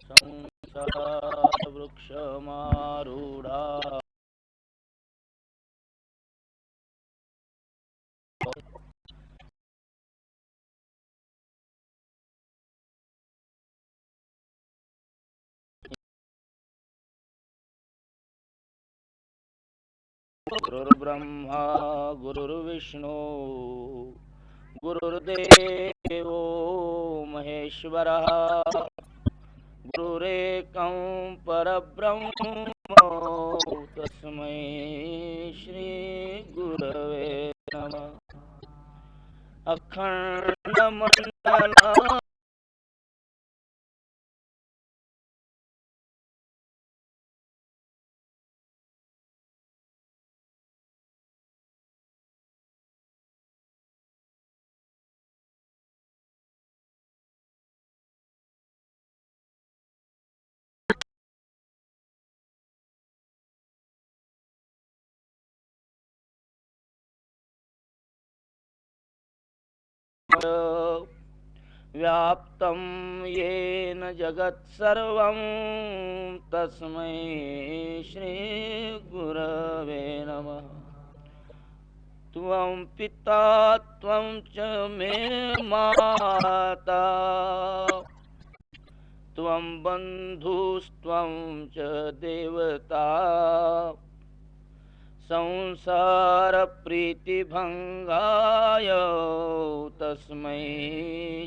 संसार वृक्षमारूढा गुरुर्ब्रह्मा गुरुर्विष्णू गुरुर्देवो महेश्वरः गुरुरेकं परब्रह्म तस्मै श्री गुरवे नमः। अखंडमंडला व्याप्तं येन जगत्सर्वं तस्मै श्रीगुरवे नमः। त्वं पिता त्वं च मे माता त्वं बन्धुस्त्वं च देवता संसार प्रीतिभंगाय तस्मै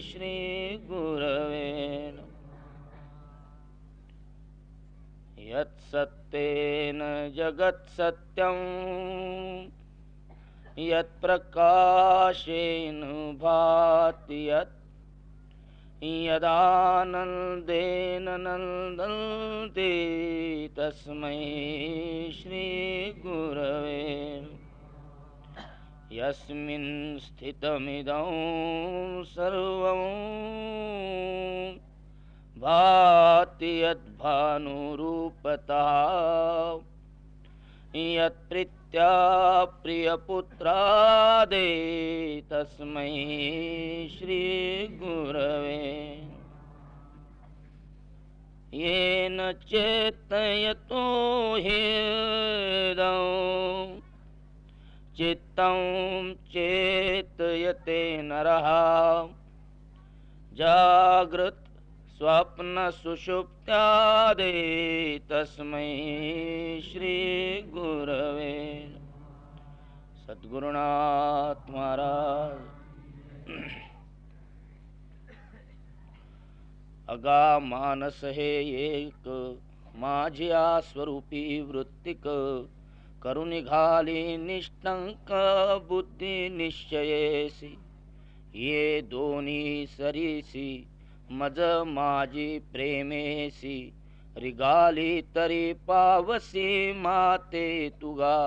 श्री गुरवे नमः। यत्सत्येन जगत्सत्यं यत्प्रकाशेन भाति यत् यदानन्देन नन्दन्ते तस्मै श्री गुरवे यस्मिन् स्थितमिदं सर्वं भाति यद्भानुरूपतः यत्प्रीत्या प्रियपुत्रादे तस्मै श्री गुरवे येन चेतयतो ह्येदं चित्तं चेतयते नरः जागृत स्वप्न सुषुप्त्यादे तस्मै श्री गुरवे। सद्गुरुनाथ महाराज। अगा मानस हे एक माझ्या स्वरूपी वृत्तिक करून निघाली निष्ठंक बुद्धी निश्चयेसी ये दोन्ही सरीसी मज माझी प्रेमेसी रिगाली तरी पावसी माते तुगा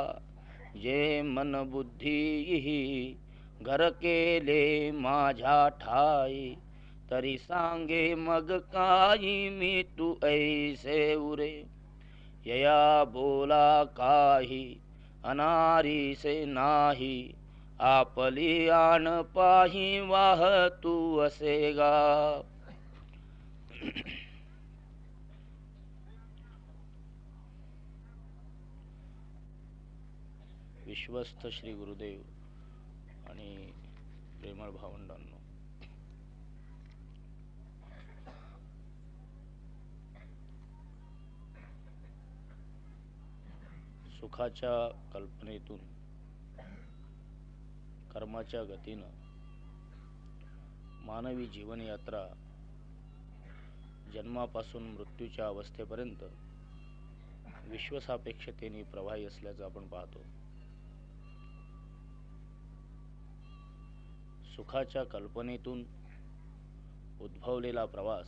जे मन बुद्धी घर केले माझ्या ठाई तरी सांगे मग काही मी तू ऐसे उरे यया बोला काही अनारी से नाही आपली आण पाही वाह तू असेगा। विश्वस्त श्री गुरुदेव आणि प्रेमळ भावंडांनो, सुखाच्या कल्पनेतून कर्माच्या गतीनं मानवी जीवनयात्रा जन्मापासून मृत्यूच्या अवस्थेपर्यंत विश्वसापेक्षतेने प्रवाही असल्याचं आपण पाहतो। सुखाच्या कल्पनेतून उद्भवलेला प्रवास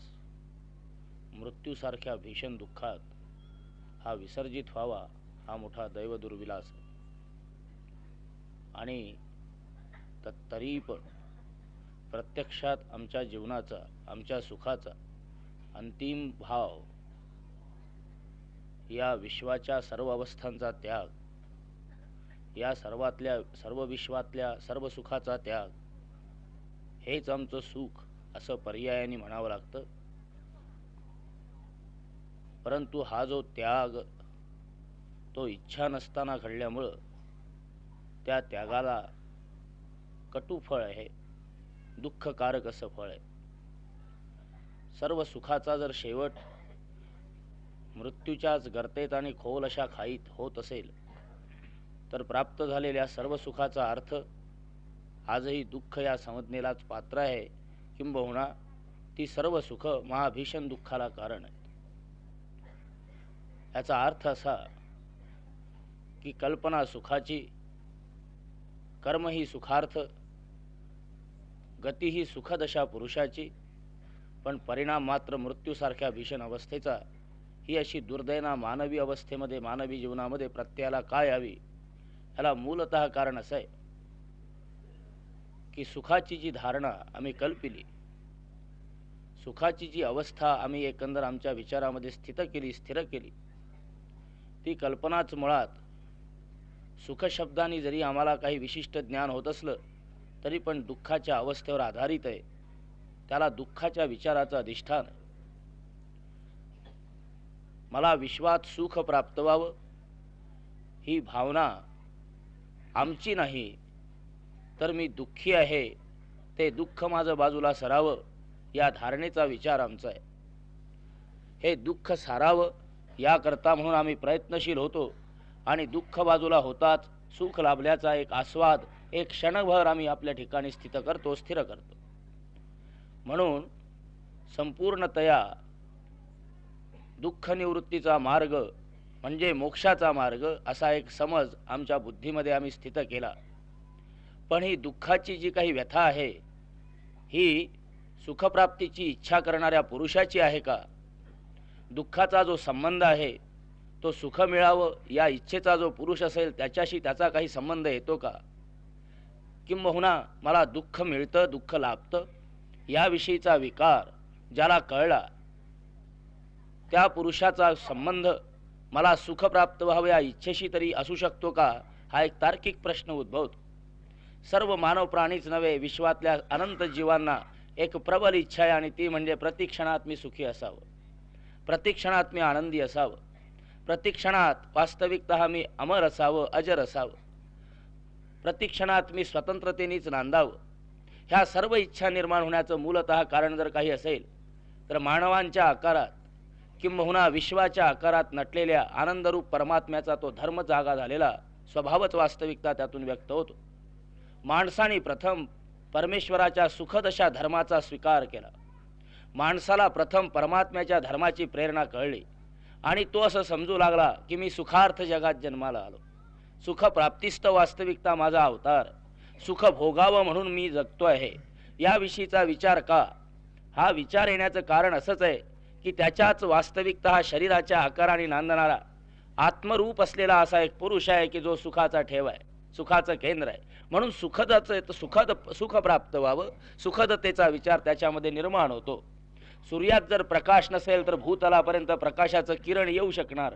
मृत्यूसारख्या भीषण दुःखात हा विसर्जित व्हावा हा मोठा दैव दुर्विलास आणि तरी पण प्रत्यक्षात आमच्या जीवनाचा आमच्या सुखाचा अंतिम भाव या विश्वाच्या सर्व अवस्थांचा त्याग, या सर्व विश्वातल्या सर्व सुखाचा त्याग हेच आमचं सुख असं पर्यायाने म्हणावं लागतं। परंतु हा जो त्याग तो इच्छा नसताना घडल्यामुळं त्या त्यागाला कटू फळ आहे, दुःखकारक असं फळ आहे. सर्व सुखाचा जर शेवट मृत्यूच्याच गर्तेत आणि खोल अशा खाईत होत असेल तर प्राप्त झालेल्या सर्व सुखाचा अर्थ आजही दुःख या संज्ञेलाच पात्र आहे, किंबहुना ती सर्व सुख महाभीषण दुःखाला कारण आहेत. याचा अर्थ असा की कल्पना सुखाची, कर्म ही सुखार्थ, गती ही सुखदशा पुरुषाची, पण परिणाम मात्र मृत्यूसारख्या भीषण अवस्थेचा. ही अशी दुर्दैना मानवी अवस्थेमध्ये, मानवी जीवनामध्ये प्रत्ययाला काय यावी, याला मूलतः कारण असं आहे की सुखाची जी धारणा आम्ही कल्पिली, सुखाची जी अवस्था आम्ही एकंदर आमच्या विचारामध्ये स्थिर केली, ती कल्पनाच मुळात सुख शब्दाने जरी आम्हाला काही विशिष्ट ज्ञान होत असलं तरी पण दुःखाच्या अवस्थेवर आधारित आहे. त्याला दुःखाच्या विचाराचं अधिष्ठान आहे. मला विश्वात सुख प्राप्त व्हावं ही भावना आमची नाही, तर मी दुःखी आहे, ते दुःख माझं बाजूला सरावं या धारणेचा विचार आमचा आहे. हे दुःख सारावं याकरता म्हणून आम्ही प्रयत्नशील होतो आणि दुःख बाजूला होताच सुख लाभल्याचा एक आस्वाद एक क्षणभर आम्ही आपल्या ठिकाणी स्थिर करतो. म्हणून संपूर्णतया दुःख निवृत्तीचा मार्ग म्हणजे मोक्षाचा मार्ग असा एक समज आमच्या बुद्धीमध्ये आम्ही स्थित केला. पण ही दुःखाची जी काही व्यथा आहे ही सुखप्राप्तीची इच्छा करणाऱ्या पुरुषाची आहे का? दुःखाचा जो संबंध आहे तो सुख मिळावं या इच्छेचा जो पुरुष असेल त्याच्याशी त्याचा काही संबंध येतो का? किंबहुना मला दुःख मिळतं, दुःख लाभतं याविषयीचा विकार ज्याला कळला त्या पुरुषाचा संबंध मला सुख प्राप्त व्हावं या इच्छेशी तरी असू शकतो का? हा एक तार्किक प्रश्न उद्भवतो. सर्व मानव प्राणीच नव्हे, विश्वातल्या अनंत जीवांना एक प्रबल इच्छा आहे आणि ती म्हणजे प्रतिक्षणात मी सुखी असावं, प्रतिक्षणात मी आनंदी असावं, प्रतिक्षणात वास्तविकतः मी अमर असावं, अजर असावं, प्रतिक्षणात मी स्वतंत्रतेनेच नांदावं. ह्या सर्व इच्छा निर्माण होण्याचं मूलतः कारण जर काही असेल तर मानवांच्या आकारात किंबहुना विश्वाच्या आकारात नटलेल्या आनंदरूप परमात्म्याचा तो धर्म जागा झालेला स्वभावच वास्तविकता त्यातून व्यक्त होतो. माणसाने प्रथम परमेश्वराच्या सुखदशा धर्माचा स्वीकार केला. माणसाला प्रथम परमात्म्याच्या धर्माची प्रेरणा कळली आणि तो असं समजू लागला की मी सुखार्थ जगात जन्माला आलो, सुख प्राप्तिस्थ वास्तविकता माझा अवतार, सुख भोगावं म्हणून मी जगतो आहे याविषयीचा विचार का? हा विचार येण्याचं कारण असंच आहे की त्याच्याच वास्तविकता शरीराच्या आकाराने नांदणारा आत्मरूप असलेला असा एक पुरुष आहे की जो सुखाचा ठेव आहे, सुखाचं केंद्र आहे. म्हणून सुख प्राप्त व्हावं, सुखदतेचा विचार त्याच्यामध्ये निर्माण होतो. सूर्यात जर प्रकाश नसेल तर भूतलापर्यंत प्रकाशाचं किरण येऊ शकणार.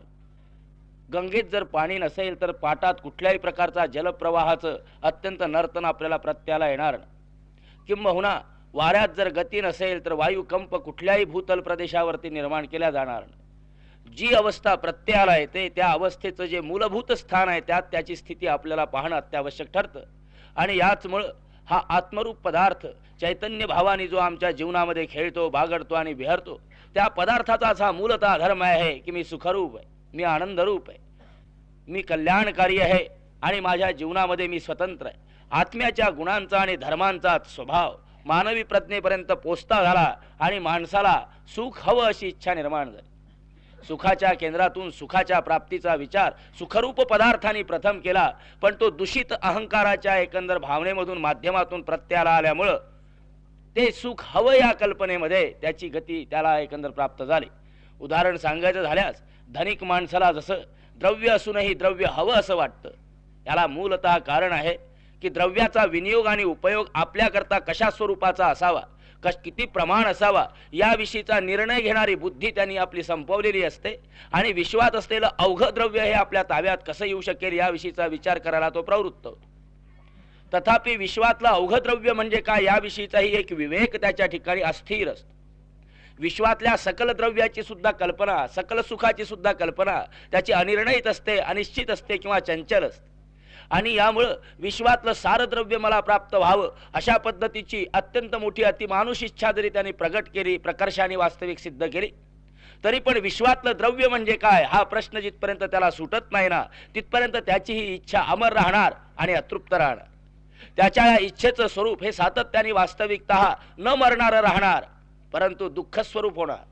गंगेत जर पाणी नसेल तर पाटात कुठल्याही प्रकारचा जलप्रवाहाचं अत्यंत नर्तन आपल्याला प्रत्याला येणार. किंबहुना वाऱ्यात जर गती नसेल तर वायुकंप कुठल्याही भूतल प्रदेशावरती निर्माण केल्या जाणार. जी अवस्था प्रत्ययाला येते त्या अवस्थेचं जे मूलभूत स्थान आहे त्यात त्याची स्थिती आपल्याला पाहणं अत्यावश्यक ठरतं. आणि याचमुळं हा आत्मरूप पदार्थ चैतन्य भावाने जो आमच्या जीवनामध्ये खेळतो, बागडतो आणि विहरतो त्या पदार्थाचाच हा मूलतः धर्म आहे की मी सुखरूप आहे, मी आनंदरूप आहे, मी कल्याणकारी आहे आणि माझ्या जीवनामध्ये मी स्वतंत्र आहे. आत्म्याच्या गुणांचा आणि धर्मांचा स्वभाव मानवी प्रज्ञेपर्यंत पोचता झाला आणि माणसाला सुख हवं अशी इच्छा निर्माण झाली. सुखाच्या केंद्रातून सुखाच्या प्राप्तीचा विचार सुखरूप पदार्थांनी प्रथम केला, पण तो दूषित अहंकाराच्या एकंदर भावनेमधून माध्यमातून प्रत्ययाला आल्यामुळं ते सुख हवं या कल्पनेमध्ये त्याची गती त्याला एकंदर प्राप्त झाली. उदाहरण सांगायचं झाल्यास धनिक माणसाला जसं द्रव्य असूनही द्रव्य हवं असं वाटतं, याला मूलतः कारण आहे की द्रव्याचा विनियोग आणि उपयोग आपल्याकरता कशा स्वरूपाचा असावा, किती प्रमाण असावा याविषयीचा निर्णय घेणारी बुद्धी त्यांनी आपली संपवलेली असते आणि विश्वात असलेलं अवघ द्रव्य हे आपल्या ताब्यात कसं येऊ शकेल याविषयीचा विचार करायला तो प्रवृत्त होतो. तथापि विश्वातलं अवघ द्रव्य म्हणजे काय याविषयीचाही एक विवेक त्याच्या ठिकाणी अस्थिर असतो. विश्वातल्या सकल द्रव्याची सुद्धा कल्पना, सकल सुखाची सुद्धा कल्पना त्याची अनिर्णयित असते, अनिश्चित असते किंवा चंचल असते. आणि यामुळं विश्वातलं सारं द्रव्य मला प्राप्त व्हावं अशा पद्धतीची अत्यंत मोठी अतिमानुष इच्छा जरी त्यांनी प्रगट केली, प्रकर्षाने वास्तविक सिद्ध केली, तरी पण विश्वातलं द्रव्य म्हणजे काय हा प्रश्न जिथपर्यंत त्याला सुटत नाही ना, तिथपर्यंत त्याची ही इच्छा अमर राहणार आणि अतृप्त राहणार. त्याच्या या इच्छेचं स्वरूप हे सातत्याने वास्तविकतः न मरणारं राहणार, परंतु दुःख स्वरूप होणार.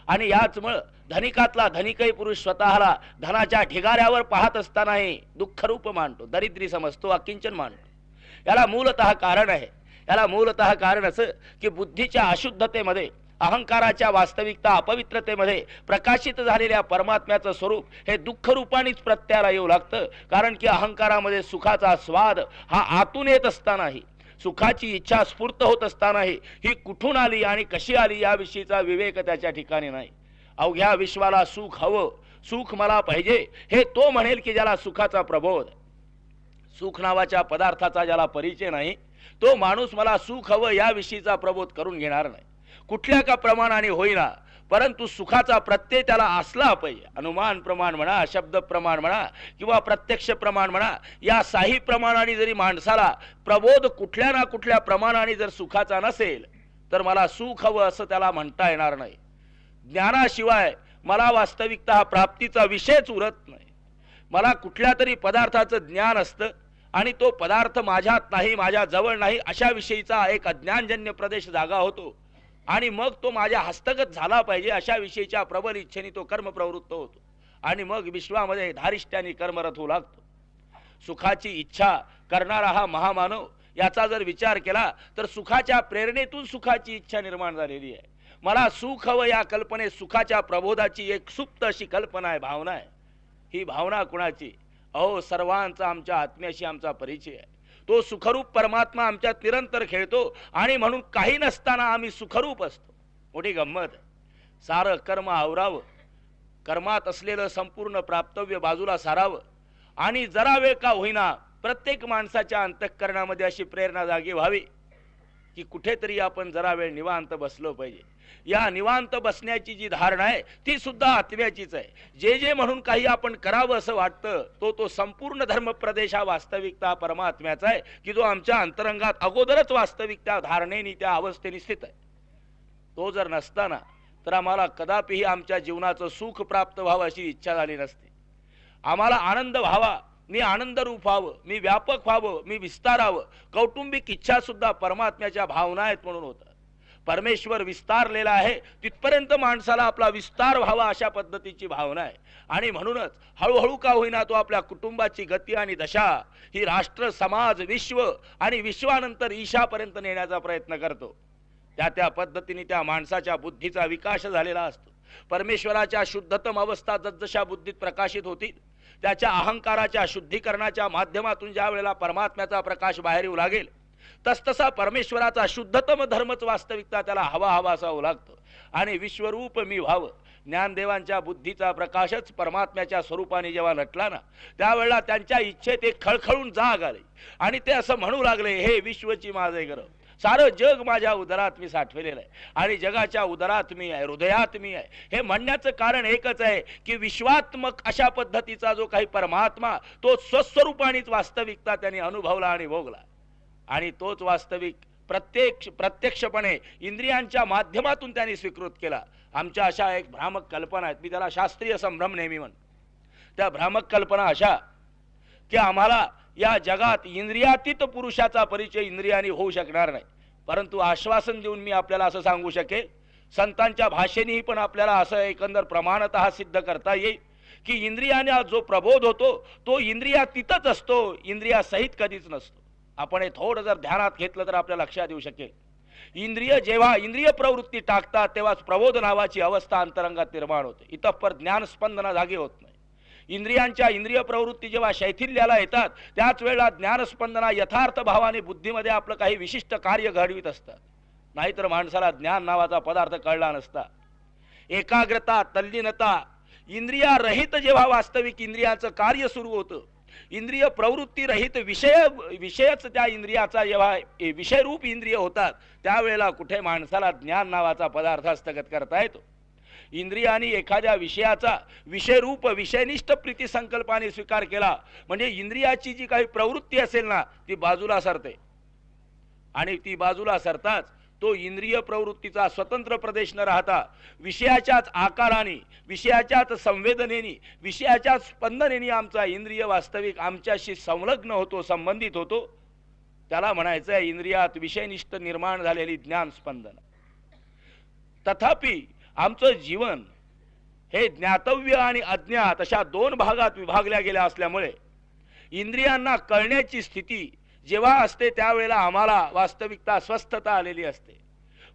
आणि याचमुळं धनिकातला धनिकही पुरुष स्वतःला धनाच्या ढिगाऱ्यावर पाहत असतानाही दुःखरूप मानतो, दरिद्री समजतो, अकिंचन मानतो. याला मूलतः कारण आहे. याला मूलतः कारण असं की बुद्धीच्या अशुद्धतेमध्ये, अहंकाराच्या वास्तविकता अपवित्रतेमध्ये प्रकाशित झालेल्या परमात्म्याचं स्वरूप हे दुःखरूपानेच प्रत्याला येऊ लागतं. कारण की अहंकारामध्ये सुखाचा स्वाद हा आतून येत असतानाही, सुखाची इच्छा स्फूर्त होत असतानाही ही कुठून आली आणि कशी आली याविषयीचा विवेक त्याच्या ठिकाणी नाही. अवघ्या विश्वाला सुख हवं, सुख मला पाहिजे हे तो म्हणेल की ज्याला सुखाचा प्रबोध. सुख नावाच्या पदार्थाचा ज्याला परिचय नाही तो माणूस मला सुख हवं याविषयीचा प्रबोध करून घेणार नाही. कुठल्या का प्रमाणाने होईना, परंतु सुखाचा प्रत्यय त्याला असला पाहिजे. अनुमान प्रमाण म्हणा, शब्द प्रमाण म्हणा किंवा प्रत्यक्ष प्रमाण म्हणा, या साही प्रमाणाने जरी माणसाला प्रबोध कुठल्या ना कुठल्या प्रमाणाने जर सुखाचा नसेल तर मला सुख हवं असं त्याला म्हणता येणार नाही. ज्ञानाशिवाय मला वास्तविकता प्राप्तीचा विषयच उरत नाही. मला कुठल्या तरी पदार्थाचं ज्ञान असतं आणि तो पदार्थ माझ्यात नाही, माझ्या जवळ नाही अशा विषयीचा एक अज्ञानजन्य प्रदेश जागा होतो आणि मग तो माझ्या हस्तगत झाला पाहिजे अशा विषयीच्या प्रबल इच्छेने तो कर्मप्रवृत्त होतो आणि मग विश्वामध्ये धारिष्ट्याने कर्मरत होऊ लागतो. सुखाची इच्छा करणारा हा महामानव याचा जर विचार केला तर सुखाच्या प्रेरणेतून सुखाची इच्छा निर्माण झालेली आहे. मला सुख हवं या कल्पनेत सुखाच्या प्रबोधाची एक सुप्त अशी कल्पना आहे, भावना आहे. ही भावना कुणाची? अहो सर्वांचा आमच्या आत्म्याशी आमचा परिचय आहे. तो सुखरूप परमात्मा आमच्यात निरंतर खेळतो आणि म्हणून काही नसताना आम्ही सुखरूप असतो. मोठी गंमत आहे. सारं कर्म आवरावं, कर्मात असलेलं संपूर्ण प्राप्तव्य बाजूला सारावं आणि जरा वेळ का होईना प्रत्येक माणसाच्या अंतःकरणामध्ये अशी प्रेरणा जागी व्हावी की कुठेतरी आपण जरा वेळ निवांत बसलो पाहिजे. या निवांत बसण्याची जी धारणा आहे ती सुद्धा आत्म्याचीच आहे. जे जे म्हणून काही आपण करावं असं वाटतं तो संपूर्ण धर्म प्रदेश हा वास्तविकता परमात्म्याचा आहे की जो आमच्या अंतरंगात अगोदरच वास्तविक त्या धारणेने त्या अवस्थेने स्थित आहे. तो जर नसताना तर आम्हाला कदापिही आमच्या जीवनाचं सुख प्राप्त व्हावं अशी इच्छा झाली नसते. आम्हाला आनंद व्हावा, मी आनंद रूप व्हावं, मी व्यापक व्हावं, मी विस्तारावं, कौटुंबिक इच्छा सुद्धा परमात्म्याच्या भावना आहेत म्हणून होतं. परमेश्वर विस्तारलेला आहे तिथपर्यंत माणसाला आपला विस्तार व्हावा अशा पद्धतीची भावना आहे आणि म्हणूनच हळूहळू का होईना तो आपल्या कुटुंबाची गती आणि दशा ही राष्ट्र, समाज, विश्व आणि विश्वानंतर ईशापर्यंत नेण्याचा प्रयत्न करतो. त्या पद्धतीने त्या माणसाच्या बुद्धीचा विकास झालेला असतो. परमेश्वराच्या शुद्धतम अवस्था जसजशा बुद्धीत प्रकाशित होतील त्याच्या अहंकाराच्या शुद्धीकरणाच्या माध्यमातून ज्या वेळेला परमात्म्याचा प्रकाश बाहेर येऊ लागेल तसतसा परमेश्वराचा शुद्धतम धर्मच वास्तविकता त्याला हवा हवा असा होऊ लागतो आणि विश्वरूप मी व्हावं. ज्ञानदेवांच्या बुद्धीचा प्रकाशच परमात्म्याच्या स्वरूपाने जेव्हा नटला ना त्यावेळेला त्यांच्या इच्छेत एक खळखळून जाग आली आणि ते असं म्हणू लागले, हे विश्वची माझे घर, सारं जग माझ्या उदरात मी साठवलेलं आहे आणि जगाच्या उदरात मी आहे, हृदयात मी आहे. हे म्हणण्याचं कारण एकच आहे की विश्वात्मक अशा पद्धतीचा जो काही परमात्मा तो स्वस्वरूपानेच वास्तविकता त्यांनी अनुभवला आणि भोगला आणि तोच वास्तविक प्रत्यक्षपणे इंद्रियांच्या माध्यमातून त्यांनी स्वीकृत केला. आमच्या अशा एक भ्रामक कल्पना आहेत, मी त्याला शास्त्रीय संभ्रम नेहमी म्हणतो. त्या भ्रामक कल्पना अशा की आम्हाला या जगात इंद्रियातीत पुरुषाचा परिचय इंद्रियाने होऊ शकणार नाही, परंतु आश्वासन देऊन मी आपल्याला असं सांगू शकेल, संतांच्या भाषेनेही पण आपल्याला असं एकंदर प्रमाणतः सिद्ध करता येईल की इंद्रियाने जो प्रबोध होतो तो इंद्रियातीतच असतो, इंद्रियासहित कधीच नसतो. आपण हे थोडं जर ध्यानात घेतलं तर आपल्या लक्षात येऊ शकेल. इंद्रिय जेव्हा इंद्रिय प्रवृत्ती टाकतात तेव्हाच प्रबोध नावाची अवस्था अंतरंगात निर्माण होते. इतःपर ज्ञानस्पंदना जागी होत नाही. इंद्रियांच्या इंद्रिय प्रवृत्ती जेव्हा शैथिल्याला येतात त्याच वेळेला ज्ञानस्पंदना यथार्थ भावाने बुद्धीमध्ये आपलं काही विशिष्ट कार्य घडवीत असतात. नाहीतर माणसाला ज्ञान नावाचा पदार्थ कळला नसता. एकाग्रता, तल्लीनता, इंद्रिया रहित जेव्हा वास्तविक इंद्रियाचं कार्य सुरू होतं इंद्रिय प्रवृत्ती रहित विषयच त्या इंद्रियाचा जेव्हा विषयरूप इंद्रिय होतात त्यावेळेला कुठे माणसाला ज्ञान नावाचा पदार्थ हस्तगत करता येतो. इंद्रियानी एखाद्या विषयाचा विषयरूप विषयनिष्ठ प्रीती संकल्पाने स्वीकार केला म्हणजे इंद्रियाची जी काही प्रवृत्ती असेल ना ती बाजूला सरते आणि ती बाजूला सरताच तो इंद्रिय प्रवृत्तीचा स्वतंत्र प्रदेश न राहता विषयाच्याच आकाराने विषयाच्याच संवेदनेने विषयाच्याच स्पंदनेने आमचा इंद्रिय वास्तविक आमच्याशी संलग्न होतो संबंधित होतो. त्याला म्हणायचं आहे इंद्रियात विषयनिष्ठ निर्माण झालेली ज्ञान स्पंदन. तथापि आमचं जीवन हे ज्ञातव्य आणि अज्ञात अशा दोन भागात विभागल्या गेल्या असल्यामुळे इंद्रियांना कळण्याची स्थिती जेव्हा असते त्यावेळेला आम्हाला वास्तविकता स्वस्थता आलेली असते.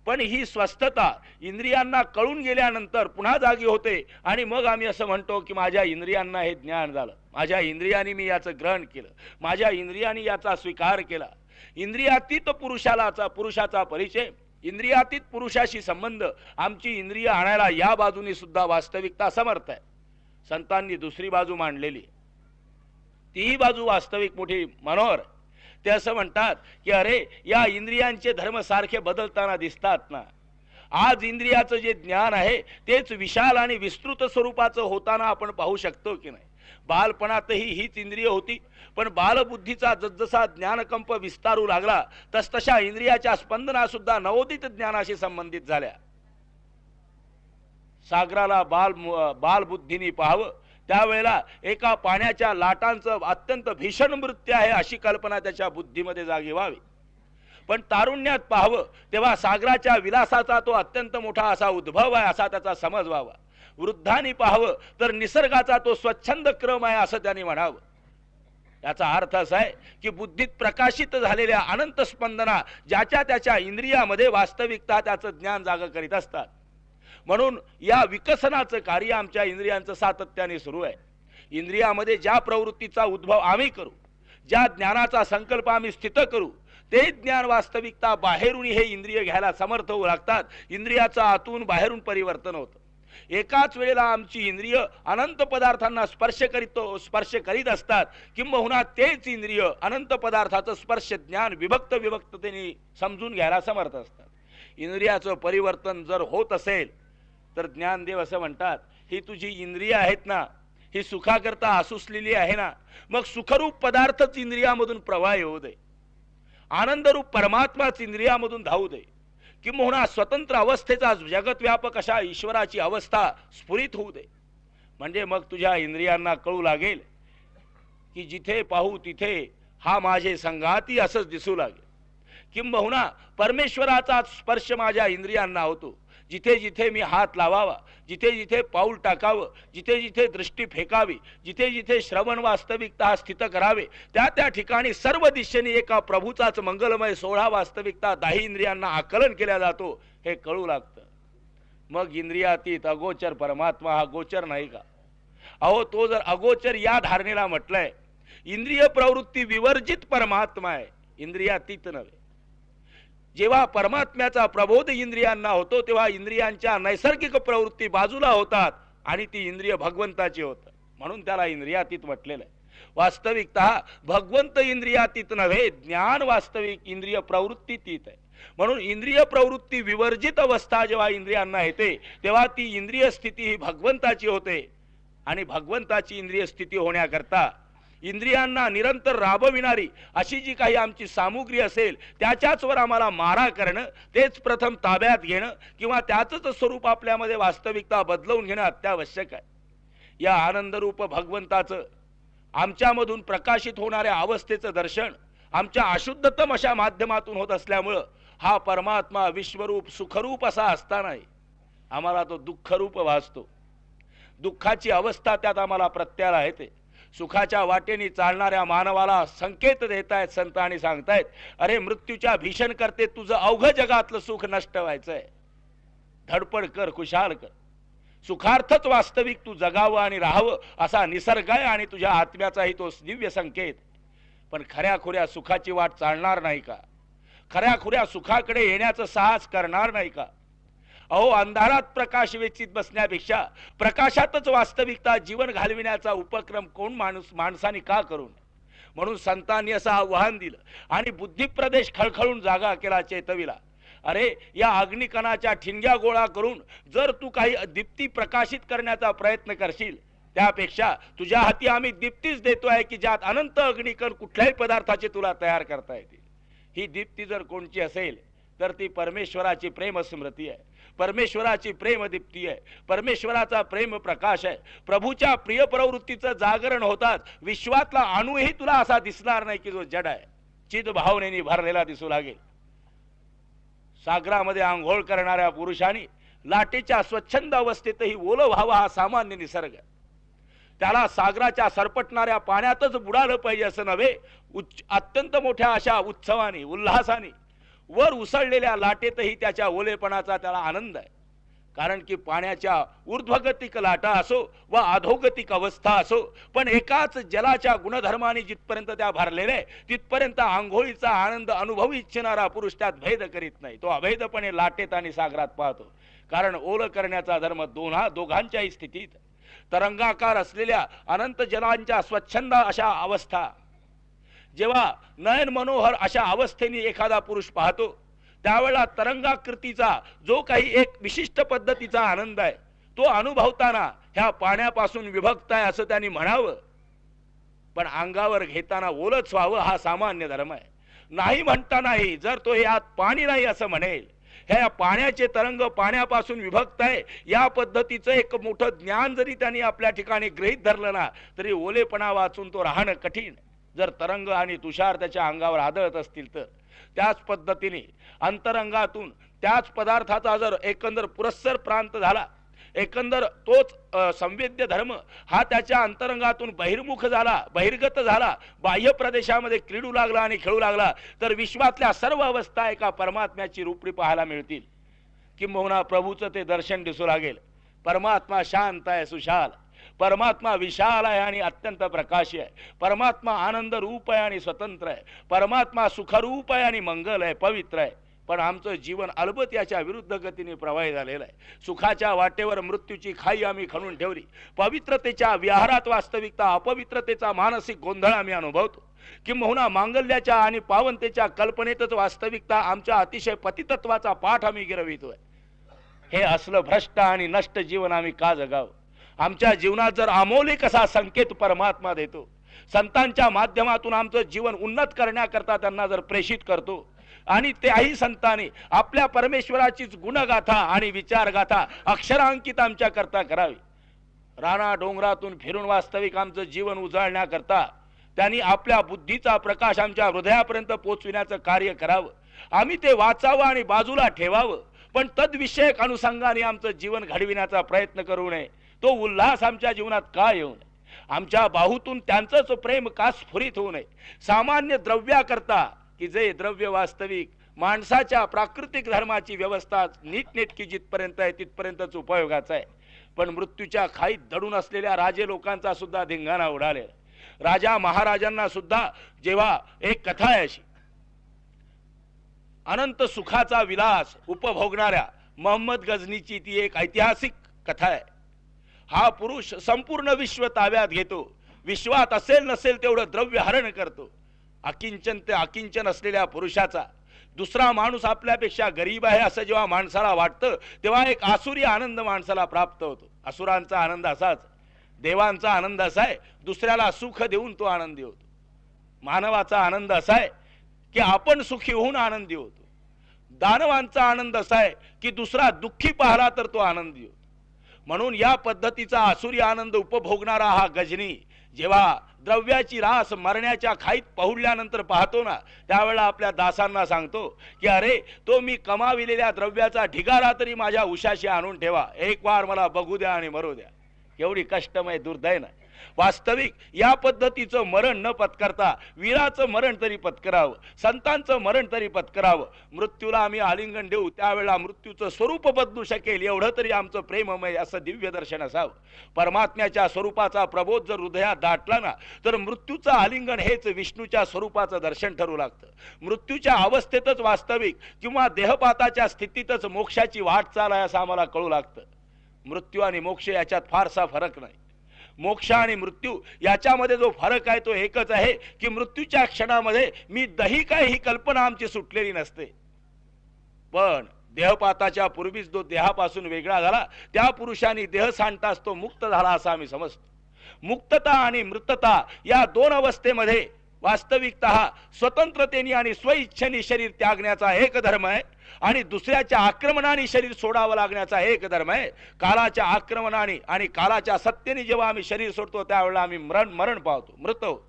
पण ही स्वस्थता इंद्रियांना कळून गेल्यानंतर पुन्हा जागी होते आणि मग आम्ही असं म्हणतो की माझ्या इंद्रियांना हे ज्ञान झालं, माझ्या इंद्रियांनी मी याचं ग्रहण केलं, माझ्या इंद्रियांनी याचा स्वीकार केला. इंद्रियातीत पुरुषाचा परिचय, इंद्रियातीत पुरुषाशी संबंध आमची इंद्रिय आणायला या बाजूने सुद्धा वास्तविकता समर्थ आहे. संतांनी दुसरी बाजू मांडलेली, तीही बाजू वास्तविक मोठी मनोहर. ते असं म्हणतात की अरे या इंद्रियांचे धर्म सारखे बदलताना दिसतात ना. आज इंद्रियाचं जे ज्ञान आहे तेच विशाल आणि विस्तृत स्वरूपाचं होताना आपण पाहू शकतो की नाही. बालपणातही हीच इंद्रिय होती, पण बालबुद्धीचा जसजसा ज्ञानकंप विस्तारू लागला तसतशा इंद्रियाच्या स्पंदना सुद्धा नवोदित ज्ञानाशी संबंधित झाल्या. सागराला बालबुद्धीने पाहावं त्यावेळेला एका पाण्याच्या लाटांचं अत्यंत भीषण मृत्यू आहे अशी कल्पना त्याच्या बुद्धीमध्ये जागी व्हावी. पण तारुण्यात पाहावं तेव्हा सागराच्या विलासाचा तो अत्यंत मोठा असा उद्भव आहे असा त्याचा समज व्हावा. वृद्धांनी पाहावं तर निसर्गाचा तो स्वच्छंद क्रम आहे असं त्यांनी म्हणावं. याचा अर्थ असा आहे की बुद्धीत प्रकाशित झालेल्या अनंत स्पंदना ज्याच्या त्याच्या इंद्रियामध्ये वास्तविकता त्याचं ज्ञान जाग करीत असतात. म्हणून या विकसनाचं कार्य आमच्या इंद्रियांचं सातत्याने सुरू आहे. इंद्रियामध्ये ज्या प्रवृत्तीचा उद्भव आम्ही करू, ज्या ज्ञानाचा संकल्प आम्ही स्थित करू ते ज्ञान वास्तविकता बाहेरून हे इंद्रिय घ्यायला समर्थ होऊ लागतात. इंद्रियाचं आतून बाहेरून परिवर्तन होतं. एकाच वेळेला आमची इंद्रिय अनंत पदार्थांना स्पर्श करीत असतात किंबहुना तेच इंद्रिय अनंत पदार्थाचं स्पर्श ज्ञान विभक्ततेने समजून घ्यायला समर्थ असतात. इंद्रियाचं परिवर्तन जर होत असेल तर ज्ञानदेव असं म्हणतात ही तुझी इंद्रिय आहेत ना ही सुखाकरता आसुसलेली आहे ना, मग सुखरूप पदार्थच इंद्रियामधून प्रवाह येऊ दे, आनंदरूप परमात्माच इंद्रियामधून धावू दे, किंबहुना स्वतंत्र अवस्थेचा जगतव्यापक अशा ईश्वराची अवस्था स्फुरित होऊ दे. म्हणजे मग तुझ्या इंद्रियांना कळू लागेल की जिथे पाहू तिथे हा माझे संघाती असंच दिसू लागेल. किंबहुना परमेश्वराचा स्पर्श माझ्या इंद्रियांना होतो. जिथे जिथे मी हात लावावा, जिथे जिथे पाऊल टाकावं, जिथे जिथे दृष्टी फेकावी, जिथे जिथे श्रवण वास्तविकता स्थित करावे त्या त्या ठिकाणी सर्व दिशेने एका प्रभूचाच मंगलमय सोहळा वास्तविकता दाही इंद्रियांना आकलन केला जातो हे कळू लागतं. मग इंद्रियातीत अगोचर परमात्मा हा गोचर नाही का? अहो तो जर अगोचर या धारणेला म्हटलंय, इंद्रिय प्रवृत्ती विवर्जित परमात्मा आहे, इंद्रियातीत नव्हे. जेव्हा परमात्म्याचा प्रबोध इंद्रियांना होतो तेव्हा इंद्रियांच्या नैसर्गिक प्रवृत्ती बाजूला होतात आणि ती इंद्रिय भगवंताची होतात. म्हणून त्याला इंद्रियातीत म्हटलेलं आहे. वास्तविकता भगवंत इंद्रियातीत नव्हे, ज्ञान वास्तविक इंद्रिय प्रवृत्तीतीत आहे. म्हणून इंद्रिय प्रवृत्ती विवर्जित अवस्था जेव्हा इंद्रियांना येते तेव्हा ती इंद्रिय स्थिती ही भगवंताची होते आणि भगवंताची इंद्रिय स्थिती होण्याकरता इंद्रियांना निरंतर राबविणारी अशी जी काही आमची सामुग्री असेल त्याच्याच वर आम्हाला मारा करणं, तेच प्रथम ताब्यात घेणं किंवा त्याचंच स्वरूप आपल्यामध्ये वास्तविकता बदलवून घेणं अत्यावश्यक आहे. या आनंदरूप भगवंताचं आमच्यामधून प्रकाशित होणाऱ्या अवस्थेचं दर्शन आमच्या अशुद्धतम अशा माध्यमातून होत असल्यामुळं हा परमात्मा विश्वरूप सुखरूप असा असतानाही आम्हाला तो दुःखरूप भासतो. दुःखाची अवस्था त्यात आम्हाला प्रत्याला येते. सुखाच्या वाटेने चालणाऱ्या मानवाला संकेत देत आहेत संत आणि सांगतायत अरे मृत्यूच्या भीषण करते तुझं अवघ जगातलं सुख नष्ट व्हायचंय, धडपड कर, खुशाल कर. सुखार्थच वास्तविक तू जगावं आणि राहावं असा निसर्ग आहे आणि तुझ्या आत्म्याचाही तो दिव्य संकेत. पण खऱ्याखुऱ्या सुखाची वाट चालणार नाही का? खऱ्याखुऱ्या सुखाकडे येण्याचं साहस करणार नाही का? अहो अंधारात प्रकाश वेचित बसण्यापेक्षा प्रकाशातच वास्तविकता जीवन घालविण्याचा उपक्रम कोण माणसाने का करून म्हणून संतांनी असं आव्हान दिलं आणि बुद्धिप्रदेश खळखळून जागा केला चेतविला. अरे या अग्निकणाच्या ठिणग्या गोळा करून जर तू काही दीप्ती प्रकाशित करण्याचा प्रयत्न करशील, त्यापेक्षा तुझ्या हाती आम्ही दीप्तीच देतोय की ज्यात अनंत अग्निकण कुठल्याही पदार्थाचे तुला तयार करता येतील. ही दीप्ती जर कोणची असेल तर ती परमेश्वराची प्रेम स्मृती आहे, परमेश्वराची प्रेम दीप्ती आहे, परमेश्वराचा प्रेम प्रकाश आहे. प्रभूच्या प्रिय प्रवृत्तीचं जागरण होतात विश्वातला अणूही तुला असा दिसणार नाही की जो जड आहे, चिद भावनेने भरलेला दिसू लागेल. सागरामध्ये आंघोळ करणाऱ्या पुरुषांनी लाटेच्या स्वच्छंद अवस्थेतही ओलं व्हावं हा सामान्य निसर्ग आहे. त्याला सागराच्या सरपटणाऱ्या पाण्यातच बुडालं पाहिजे असं नव्हे, अत्यंत मोठ्या अशा उत्सवाने उल्हासाने वर उसळलेल्या लाटेतही त्याच्या ओलेपणाचा त्याला आनंद आहे. कारण की पाण्याच्या ऊर्ध्वगतिक लाटा असो व अधोगतिक अवस्था असो, पण एकाच जलाच्या गुणधर्माने जिथपर्यंत त्या भरलेल्या आहे तिथपर्यंत आंघोळीचा आनंद अनुभवू इच्छिणारा पुरुष त्यात भेद करीत नाही. तो अभेदपणे लाटेत आणि सागरात पाहतो. कारण ओलं करण्याचा धर्म दोघांच्याही स्थितीत. तरंगाकार असलेल्या अनंत जलांच्या स्वच्छंद अशा अवस्था जेव्हा नयन मनोहर अशा अवस्थेने एखादा पुरुष पाहतो, त्यावेळेला तरंगाकृतीचा जो काही एक विशिष्ट पद्धतीचा आनंद आहे तो अनुभवताना ह्या पाण्यापासून विभक्त आहे असं त्यांनी म्हणावं, पण अंगावर घेताना ओलच व्हावं हा सामान्य धर्म आहे. नाही म्हणता नाही, जर तो यात पाणी नाही असं म्हणेल, ह्या पाण्याचे तरंग पाण्यापासून विभक्त आहे या पद्धतीचं एक मोठं ज्ञान जरी त्यांनी आपल्या ठिकाणी गृहीत धरलं ना, तरी ओलेपणा वाचून तो राहणं कठीण. जर तरंग आणि तुषार त्याच्या अंगावर आदळत असतील तर त्याच पद्धतीने अंतरंगातून त्याच पदार्थाचा जर एकंदर पुरस्सर प्रांत झाला, एकंदर तोच संवेद्य धर्म हा त्याच्या अंतरंगातून बहिर्मुख झाला, बहिर्गत झाला, बाह्य प्रदेशामध्ये क्रीडू लागला आणि खेळू लागला, तर विश्वातल्या सर्व अवस्था एका परमात्म्याची रूपडी पाहायला मिळतील. किंबहुना प्रभूचं ते दर्शन दिसू लागेल. परमात्मा शांत आहे, सुशाल, परमात्मा विशाल आहे आणि अत्यंत प्रकाशी आहे, परमात्मा आनंद रूप आहे आणि स्वतंत्र आहे, परमात्मा सुखरूप आहे आणि मंगल आहे, पवित्र आहे. पण आमचं जीवन अलबत याच्या विरुद्ध गतीने प्रवाही झालेलं आहे. सुखाच्या वाटेवर मृत्यूची खाई आम्ही खणून ठेवली. पवित्रतेच्या विहारात वास्तविकता अपवित्रतेचा मानसिक गोंधळ आम्ही अनुभवतो. किंबहुना मांगल्याच्या आणि पावनतेच्या कल्पनेतच वास्तविकता आमच्या अतिशय पतितत्वाचा पाठ आम्ही गिरवितोय. हे असलं भ्रष्ट आणि नष्ट जीवन आम्ही का जगावं? आमच्या जीवनात जर अमोलिक असा संकेत परमात्मा देतो, संतांच्या माध्यमातून आमचं जीवन उन्नत करण्याकरता त्यांना जर प्रेषित करतो आणि त्याही संतांनी आपल्या परमेश्वराचीच गुणगाथा आणि विचारगाथा अक्षरांकित आमच्या करता करावी. राणा डोंगरातून फिरून वास्तविक आमचं जीवन उजाळण्याकरता त्यांनी आपल्या बुद्धीचा प्रकाश आमच्या हृदयापर्यंत पोहोचविण्याचं कार्य करावं. आम्ही ते वाचावं आणि बाजूला ठेवावं, पण तद्विषयक अनुषंगाने आमचं जीवन घडविण्याचा प्रयत्न करू नये. तो उल्हास आमच्या जीवनात का येऊ नये? आमच्या बाहूतून त्यांचंच प्रेम का स्फुरित होऊ नये? सामान्य द्रव्याकरता की जे द्रव्य वास्तविक माणसाच्या प्राकृतिक धर्माची व्यवस्था नीटनेटकी जिथपर्यंत आहे तिथपर्यंतच उपयोगाचा आहे. पण मृत्यूच्या खाईत दडून असलेल्या राजे लोकांचा सुद्धा धिंगाणा उडालेला. राजा महाराजांना सुद्धा जेव्हा एक कथा आहे अशी, अनंत सुखाचा विलास उपभोगणाऱ्या मोहम्मद गझनीची ती एक ऐतिहासिक कथा आहे. हा पुरुष संपूर्ण विश्व ताब्यात घेतो, विश्वात असेल नसेल तेवढं द्रव्य हरण करतो. अकिंचन ते अकिंचन असलेल्या पुरुषाचा दुसरा माणूस आपल्यापेक्षा गरीब आहे असं जेव्हा माणसाला वाटतं, तेव्हा एक आसुरी आनंद माणसाला प्राप्त होतो. असुरांचा आनंद असाच, देवांचा आनंद असा आहे दुसऱ्याला सुख देऊन तो आनंदी होतो. मानवाचा आनंद असा आहे की आपण सुखी होऊन आनंदी होतो. दानवांचा आनंद असा आहे की दुसरा दुःखी पाहला तर तो आनंदी होतो. म्हणून या पद्धतीचा आसुरी आनंद उपभोगणारा हा गजनी जेव्हा द्रव्याची रास मरण्याच्या खाईत पहुडल्यानंतर पाहतो ना, त्यावेळेला आपल्या दासांना सांगतो की अरे तो मी कमाविलेल्या द्रव्याचा ढिगारा तरी माझ्या उशाशी आणून ठेवा, एक वार मला बघू द्या आणि मरू द्या. एवढी कष्टमय दुर्दैन आहे. वास्तविक या पद्धतीचं मरण न पत्करता वीराचं मरण तरी पत्करावं, संतांचं मरण तरी पत्करावं. मृत्यूला आम्ही आलिंगन देऊ त्यावेळेला मृत्यूचं स्वरूप बदलू शकेल एवढं तरी आमचं प्रेममय असं दिव्य दर्शन असावं. परमात्म्याच्या स्वरूपाचा प्रबोध जर हृदयात दाटला ना, तर मृत्यूचं आलिंगन हेच विष्णूच्या स्वरूपाचं दर्शन ठरू लागतं. मृत्यूच्या अवस्थेतच वास्तविक किंवा देहपाताच्या स्थितीतच मोक्षाची वाटचाल आहे असं आम्हाला कळू लागतं. मृत्यू आणि मोक्ष याच्यात फारसा फरक नाही. मोक्ष आणि मृत्यू याच्यामध्ये जो फरक आहे तो एकच आहे की मृत्यूच्या क्षणामध्ये मी दही काय ही कल्पना आमची सुटलेली नसते, पण देहपाताच्या पूर्वीच जो देहापासून वेगळा झाला त्या पुरुषाने देह सांडताच तो मुक्त झाला असं आम्ही समजतो. मुक्तता आणि मृतता या दोन अवस्थेमध्ये वास्तविकतः स्वतंत्रतेने आणि स्वइच्छेने शरीर त्यागण्याचा एक धर्म आहे आणि दुसऱ्याच्या आक्रमणाने शरीर सोडावं लागण्याचा एक धर्म आहे. कालाच्या आक्रमणाने आणि कालाच्या सत्तेने जेव्हा आम्ही शरीर सोडतो त्यावेळेला आम्ही मरण पावतो, मृत होतो.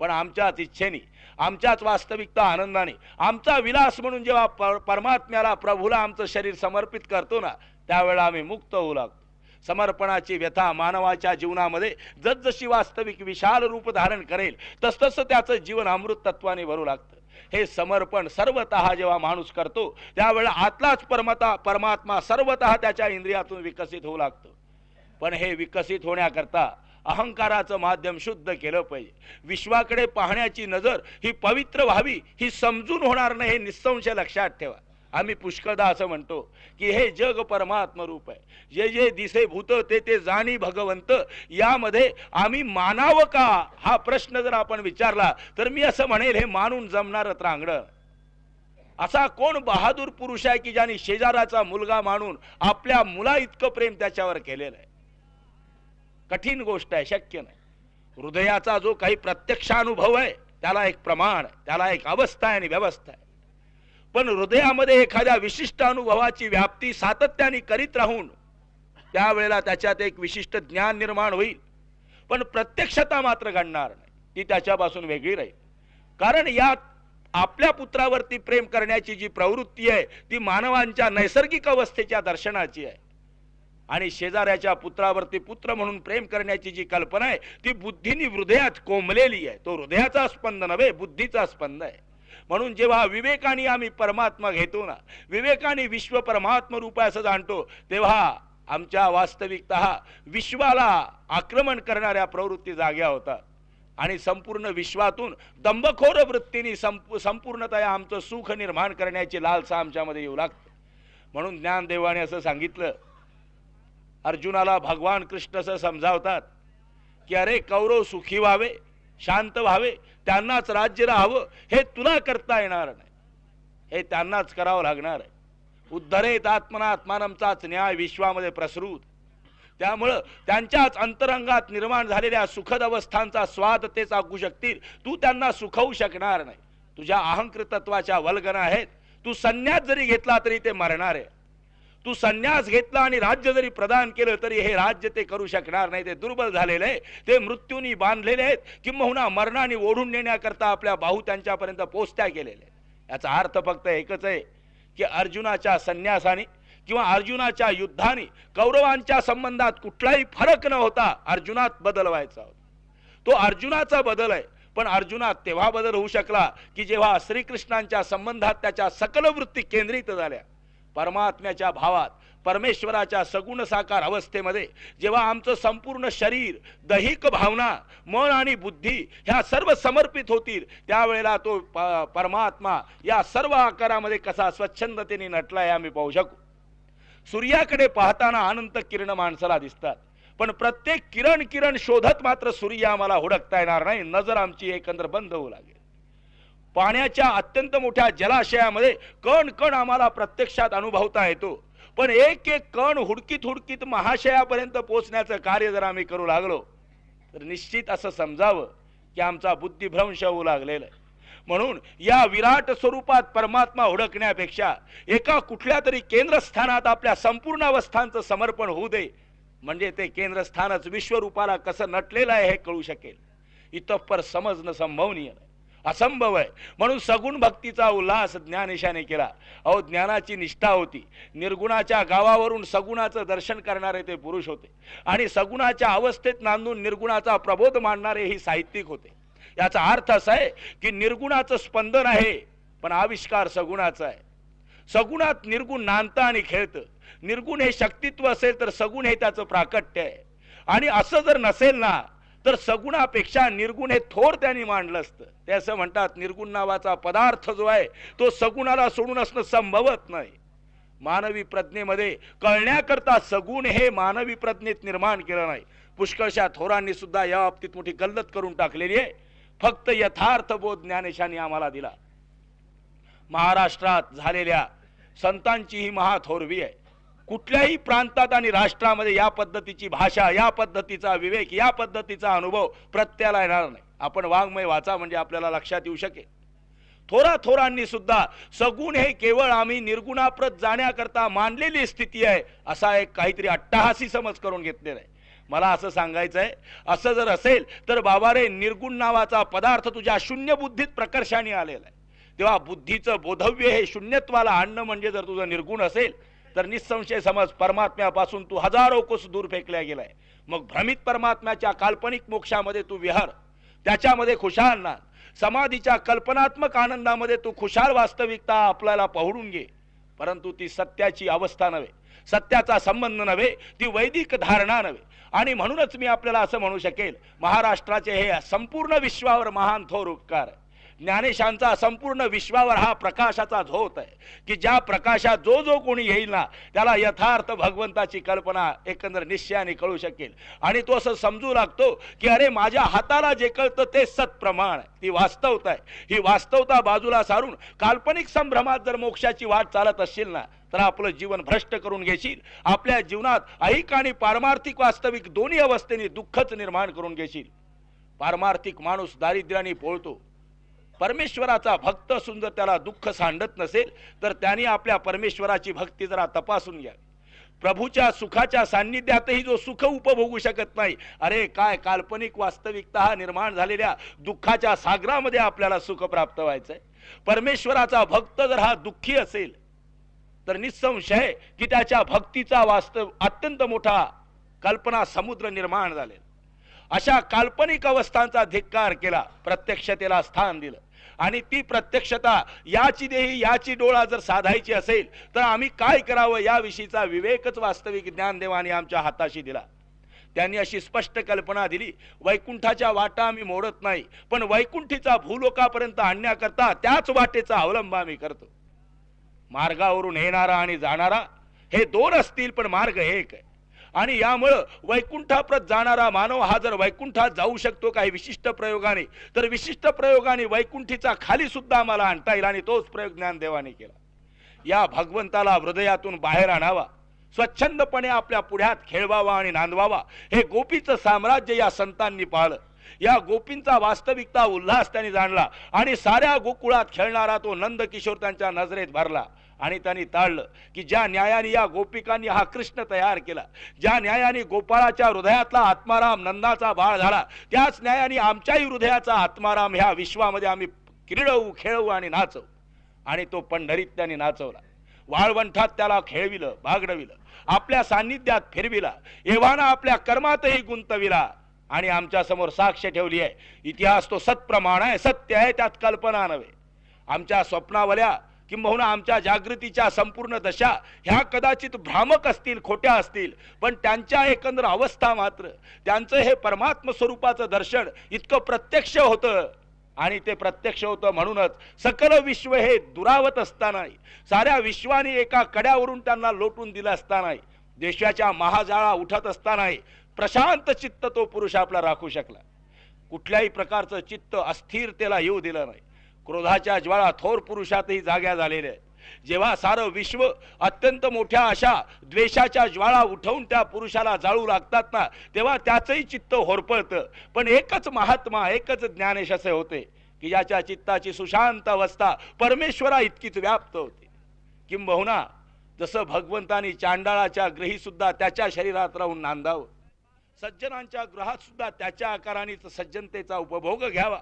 पण आमच्याच इच्छेने, आमच्याच वास्तविकता आनंदाने, आमचा विलास म्हणून जेव्हा परमात्म्याला प्रभूला आमचं शरीर समर्पित करतो ना त्यावेळेला आम्ही मुक्त होऊ लागतो. समर्पणाची व्यथा मानवाच्या जीवनामध्ये जसजशी वास्तविक विशाल रूप धारण करेल तसतसं त्याचं जीवन अमृत तत्वाने भरू लागतं. हे समर्पण सर्वतः जेव्हा माणूस करतो त्यावेळेला आतलाच परमात्मा सर्वतः त्याच्या इंद्रियातून विकसित होऊ लागतो. पण हे विकसित होण्याकरता अहंकाराचं माध्यम शुद्ध केलं पाहिजे. विश्वाकडे पाहण्याची नजर ही पवित्र व्हावी, ही समजून होणार नाही हे निसंशय लक्षात ठेवा. आम्ही पुष्कळदा असं म्हणतो की हे जग परमात्म रूप आहे, जे जे दिसे भूत ते ते जाणी भगवंत. यामध्ये आम्ही मानावं का हा प्रश्न जर आपण विचारला तर मी असं म्हणेल हे मानून जमणार त्रांगड. असा कोण बहादूर पुरुष आहे की ज्याने शेजाराचा मुलगा मानून आपल्या मुला इतकं प्रेम त्याच्यावर केलेलं आहे? कठीण गोष्ट आहे, शक्य नाही. हृदयाचा जो काही प्रत्यक्षानुभव आहे त्याला एक प्रमाण आहे, त्याला एक अवस्था आहे आणि व्यवस्था आहे. पण हृदयामध्ये एखाद्या विशिष्ट अनुभवाची व्याप्ती सातत्याने करीत राहून त्यावेळेला त्याच्यात एक विशिष्ट ज्ञान निर्माण होईल, पण प्रत्यक्षता मात्र घडणार नाही, ती त्याच्यापासून वेगळी राहील. कारण या आपल्या पुत्रावरती प्रेम करण्याची जी प्रवृत्ती आहे ती मानवांच्या नैसर्गिक अवस्थेच्या दर्शनाची आहे आणि शेजाऱ्याच्या पुत्रावरती पुत्र म्हणून प्रेम करण्याची जी कल्पना आहे ती बुद्धीनी हृदयात कोंबलेली आहे. तो हृदयाचा स्पंद नव्हे, बुद्धीचा स्पंद आहे. म्हणून जेव्हा विवेकाने आम्ही परमात्मा घेतो ना, विवेकाने विश्व परमात्म रूप असं जाणतो, तेव्हा आमच्या वास्तविकतः विश्वाला आक्रमण करणाऱ्या प्रवृत्ती जाग्या होतात आणि संपूर्ण विश्वातून दंभखोर वृत्तीने संपूर्णतया आमचं सुख निर्माण करण्याची लालसा आमच्यामध्ये येऊ लागते. म्हणून ज्ञानदेवाने असं सांगितलं, अर्जुनाला भगवान कृष्ण असं समजावतात की अरे कौरव सुखी व्हावे, शांत व्हावे, त्यांनाच राज्य राहावं, हे तुला करता येणार नाही, हे त्यांनाच करावं लागणार आहे. उद्धरेत आत्मनात्मानमचाच न्याय विश्वामध्ये प्रसृत. त्यामुळं त्यांच्याच अंतरंगात निर्माण झालेल्या सुखद अवस्थांचा स्वाद ते चाकू शकतील, तू त्यांना सुखवू शकणार नाही. तुझ्या अहंकृतत्वाच्या वल्गना आहेत. तू संन्यास जरी घेतला तरी ते मरणार आहे. तू संन्यास घेतला आणि राज्य जरी प्रदान केलं तरी हे राज्य ते करू शकणार नाही. ते दुर्बल झालेले आहे, ते मृत्यूनी बांधलेले आहेत, किंबहुना मरणाने ओढून नेण्याकरता आपल्या बाहू त्यांच्यापर्यंत पोचत्या केलेले. याचा अर्थ फक्त एकच आहे की अर्जुनाच्या संन्यासाने किंवा अर्जुनाच्या युद्धाने कौरवांच्या संबंधात कुठलाही फरक न होता अर्जुनात बदल व्हायचा होता. तो अर्जुनाचा बदल आहे. पण अर्जुनात तेव्हा बदल होऊ शकला की जेव्हा श्रीकृष्णांच्या संबंधात त्याच्या सकल वृत्ती केंद्रित झाल्या. परमात्म्याच्या भावात, परमेश्वराच्या सगुण साकार अवस्थेमध्ये जेव्हा आमचं संपूर्ण शरीर, दैहिक भावना, मन आणि बुद्धी ह्या सर्व समर्पित होतील त्यावेळेला तो परमात्मा या सर्व आकारामध्ये कसा स्वच्छंदतेने नटलाय आम्ही पाहू शकू. सूर्याकडे पाहताना अनंत किरण माणसाला दिसतात, पण प्रत्येक किरण शोधत मात्र सूर्य आम्हाला हुडकता येणार नाही. नजर आमची एकंदर बंद होऊ लागेल. पाण्याच्या अत्यंत मोठ्या जलाशयामध्ये कण कण आम्हाला प्रत्यक्षात अनुभवता येतो, पण एक एक कण हुडकीत महाशयापर्यंत पोहोचण्याचं कार्य जर आम्ही करू लागलो तर निश्चित असं समजावं की आमचा बुद्धिभ्रंश होऊ लागलेला आहे. म्हणून या विराट स्वरूपात परमात्मा हुडकण्यापेक्षा एका कुठल्या तरी केंद्रस्थानात आपल्या संपूर्ण अवस्थांचं समर्पण होऊ दे, म्हणजे ते केंद्रस्थानच विश्वरूपाला कसं नटलेलं आहे हे कळू शकेल. इतपर समजणं संभवनीय नाही, असंभव आहे. म्हणून सगुण भक्तीचा उल्हास ज्ञानेशाने केला. अहो, ज्ञानाची निष्ठा होती. निर्गुणाच्या गावावरून सगुणाचं दर्शन करणारे ते पुरुष होते आणि सगुणाच्या अवस्थेत नांदून निर्गुणाचा प्रबोध मांडणारे ही साहित्यिक होते. याचा अर्थ असा आहे की निर्गुणाचं स्पंदन आहे पण आविष्कार सगुणाचा आहे. सगुणात निर्गुण नांदतं आणि खेळतं. निर्गुण हे शक्तित्व असेल तर सगुण हे त्याचं प्राकट्य आहे, आणि असं जर नसेल ना तर सगुणापेक्षा निर्गुण हे थोर त्यांनी मांडलं असतं. ते असं म्हणतात निर्गुण नावाचा पदार्थ जो आहे तो सगुणाला सोडून असणं संभवत नाही. मानवी प्रज्ञेमध्ये कळण्याकरता सगुण हे मानवी प्रज्ञेत निर्माण केलं नाही. पुष्कळशा थोरांनी सुद्धा या बाबतीत मोठी गल्लत करून टाकलेली आहे. फक्त यथार्थ बोध ज्ञानेशांनी आम्हाला दिला. महाराष्ट्रात झालेल्या संतांची ही महाथोरवी आहे. कुठल्याही प्रांतात आणि राष्ट्रामध्ये या पद्धतीची भाषा, या पद्धतीचा विवेक, या पद्धतीचा अनुभव प्रत्ययाला येणार नाही. आपण वाङ्मय वाचा म्हणजे आपल्याला लक्षात येऊ शकेल. थोरांनी सुद्धा सगुण हे केवळ आम्ही निर्गुणाप्रत जाण्याकरता मानलेली स्थिती आहे असा एक काहीतरी अट्टहासी समज करून घेतलेला आहे. मला असं सांगायचं आहे, असं जर असेल तर बाबा रे, निर्गुण नावाचा पदार्थ तुझ्या शून्य बुद्धीत प्रकर्षाने आलेला आहे. तेव्हा बुद्धीचं बोधव्य हे शून्यत्वाला आणणं म्हणजे जर तुझं निर्गुण असेल तर निसंशय समज परमात्म्यापासून तू हजारो कोस दूर फेकल्या गेलाय. मग भ्रमित परमात्म्याच्या काल्पनिक मोक्षामध्ये तू विहार, त्याच्यामध्ये खुशाल ना. समाधीच्या कल्पनात्मक आनंदामध्ये तू खुशाल वास्तविकता आपल्याला पहडून घे. परंतु ती सत्याची अवस्था नव्हे, सत्याचा संबंध नव्हे, ती वैदिक धारणा नव्हे. आणि म्हणूनच मी आपल्याला असं म्हणू शकेल, महाराष्ट्राचे हे संपूर्ण विश्वावर महान थोर उपकार आहे. ज्ञानेशांचा संपूर्ण विश्वावर हा प्रकाशाचा झोत आहे की ज्या प्रकाशात जो जो कोणी येईल ना त्याला यथार्थ भगवंताची कल्पना एकंदर निश्चयाने कळू शकेल. आणि तो असं समजू लागतो की अरे, माझ्या हाताला जे कळतं ते सत्प्रमाण आहे, ती वास्तवता आहे. ही वास्तवता बाजूला सारून काल्पनिक संभ्रमात जर मोक्षाची वाट चालत असशील ना तर आपलं जीवन भ्रष्ट करून घेशील. आपल्या जीवनात ऐहिक आणि पारमार्थिक वास्तविक दोन्ही अवस्थेने दुःखच निर्माण करून घेशील. पारमार्थिक माणूस दारिद्र्याने पोळतो. परमेश्वराचा भक्त असून जर त्याला दुःख सांडत नसेल तर त्याने आपल्या परमेश्वराची भक्ती जरा तपासून घ्यावी. प्रभूच्या सुखाच्या सान्निध्यातही जो सुख उपभोगू शकत नाही, अरे काय काल्पनिक वास्तविकता हा निर्माण झालेल्या दुःखाच्या सागरामध्ये आपल्याला सुख प्राप्त व्हायचंय. परमेश्वराचा भक्त जर हा दुःखी असेल तर निसंशय की त्याच्या भक्तीचा वास्तव अत्यंत मोठा कल्पना समुद्र निर्माण झाले. अशा काल्पनिक अवस्थांचा धिक्कार केला, प्रत्यक्षतेला स्थान दिलं. आणि ती प्रत्यक्षता याची देही याची डोळा जर साधायची असेल तर आम्ही काय करावं याविषयीचा विवेकच वास्तविक ज्ञानदेवाने आमच्या हाताशी दिला. त्यांनी अशी स्पष्ट कल्पना दिली, वैकुंठाच्या वाटा आम्ही मोडत नाही, पण वैकुंठीचा भूलोकापर्यंत आणण्याकरता त्याच वाटेचा अवलंब आम्ही करतो. मार्गावरून येणारा आणि जाणारा हे दोन असतील पण मार्ग एक आहे. आणि यामुळे वैकुंठाप्रत जाणारा मानव हा जर वैकुंठात जाऊ शकतो काही विशिष्ट प्रयोगाने, तर विशिष्ट प्रयोगाने वैकुंठीचा खाली सुद्धा आम्हाला आणता येईल. आणि तोच प्रयोग ज्ञानदेवाने केला. या भगवंताला हृदयातून बाहेर आणावा, स्वच्छंदपणे आपल्या पुढ्यात खेळवावा आणि नांदवावा. हे गोपीचं साम्राज्य या संतांनी पाळलं. या गोपींचा वास्तविकता उल्हास त्यांनी जाणला आणि साऱ्या गोकुळात खेळणारा तो नंदकिशोर त्यांच्या नजरेत भरला. आणि त्यांनी ताळलं की ज्या न्यायाने या गोपिकांनी हा कृष्ण तयार केला, ज्या न्यायाने गोपाळाच्या हृदयातला आत्माराम नंदाचा बाळ झाला, त्याच न्यायाने आमच्याही हृदयाचा आत्माराम ह्या विश्वामध्ये आम्ही क्रीडवू, खेळवू आणि नाचवू. आणि तो पंढरीत त्यांनी नाचवला. वाळवंठात त्याला खेळविलं, बागडविलं, आपल्या सान्निध्यात फिरविला, एव्हाना आपल्या कर्मातही गुंतविला. आणि आमच्या समोर साक्ष ठेवली आहे. इतिहास तो सत्प्रमाण आहे, सत्य आहे, त्यात कल्पना नव्हे. आमच्या स्वप्नावल्या किंबहुना आमच्या जागृतीच्या संपूर्ण दशा ह्या कदाचित भ्रामक असतील, खोट्या असतील, पण त्यांच्या एकंदर अवस्था मात्र त्यांचं हे परमात्म स्वरूपाचं दर्शन इतकं प्रत्यक्ष होतं. आणि ते प्रत्यक्ष होतं म्हणूनच सकल विश्व हे दुरावत असतानाही, साऱ्या विश्वाने एका कड्यावरून त्यांना लोटून दिलं असतानाही, देशाच्या महाजाळा उठत असतानाही प्रशांत चित्त तो पुरुष आपला राखू शकला. कुठल्याही प्रकारचं चित्त अस्थिरतेला येऊ दिलं नाही. क्रोधाच्या ज्वाळा थोर पुरुषातही जाग्या झालेल्या आहेत. जेव्हा सारं विश्व अत्यंत मोठ्या अशा द्वेषाच्या ज्वाळा उठवून त्या पुरुषाला जाळू लागतात ना, तेव्हा त्याचंही चित्त होरपळतं. पण एकच महात्मा, एकच ज्ञानेश असे होते की ज्याच्या चित्ताची सुशांत अवस्था परमेश्वरा इतकीच व्याप्त होती. किंबहुना जसं भगवंतानी चांडाळाच्या ग्रही सुद्धा त्याच्या शरीरात राहून नांदावं, सज्जनांच्या गृहात सुद्धा त्याच्या आकारानेच सज्जनतेचा उपभोग घ्यावा,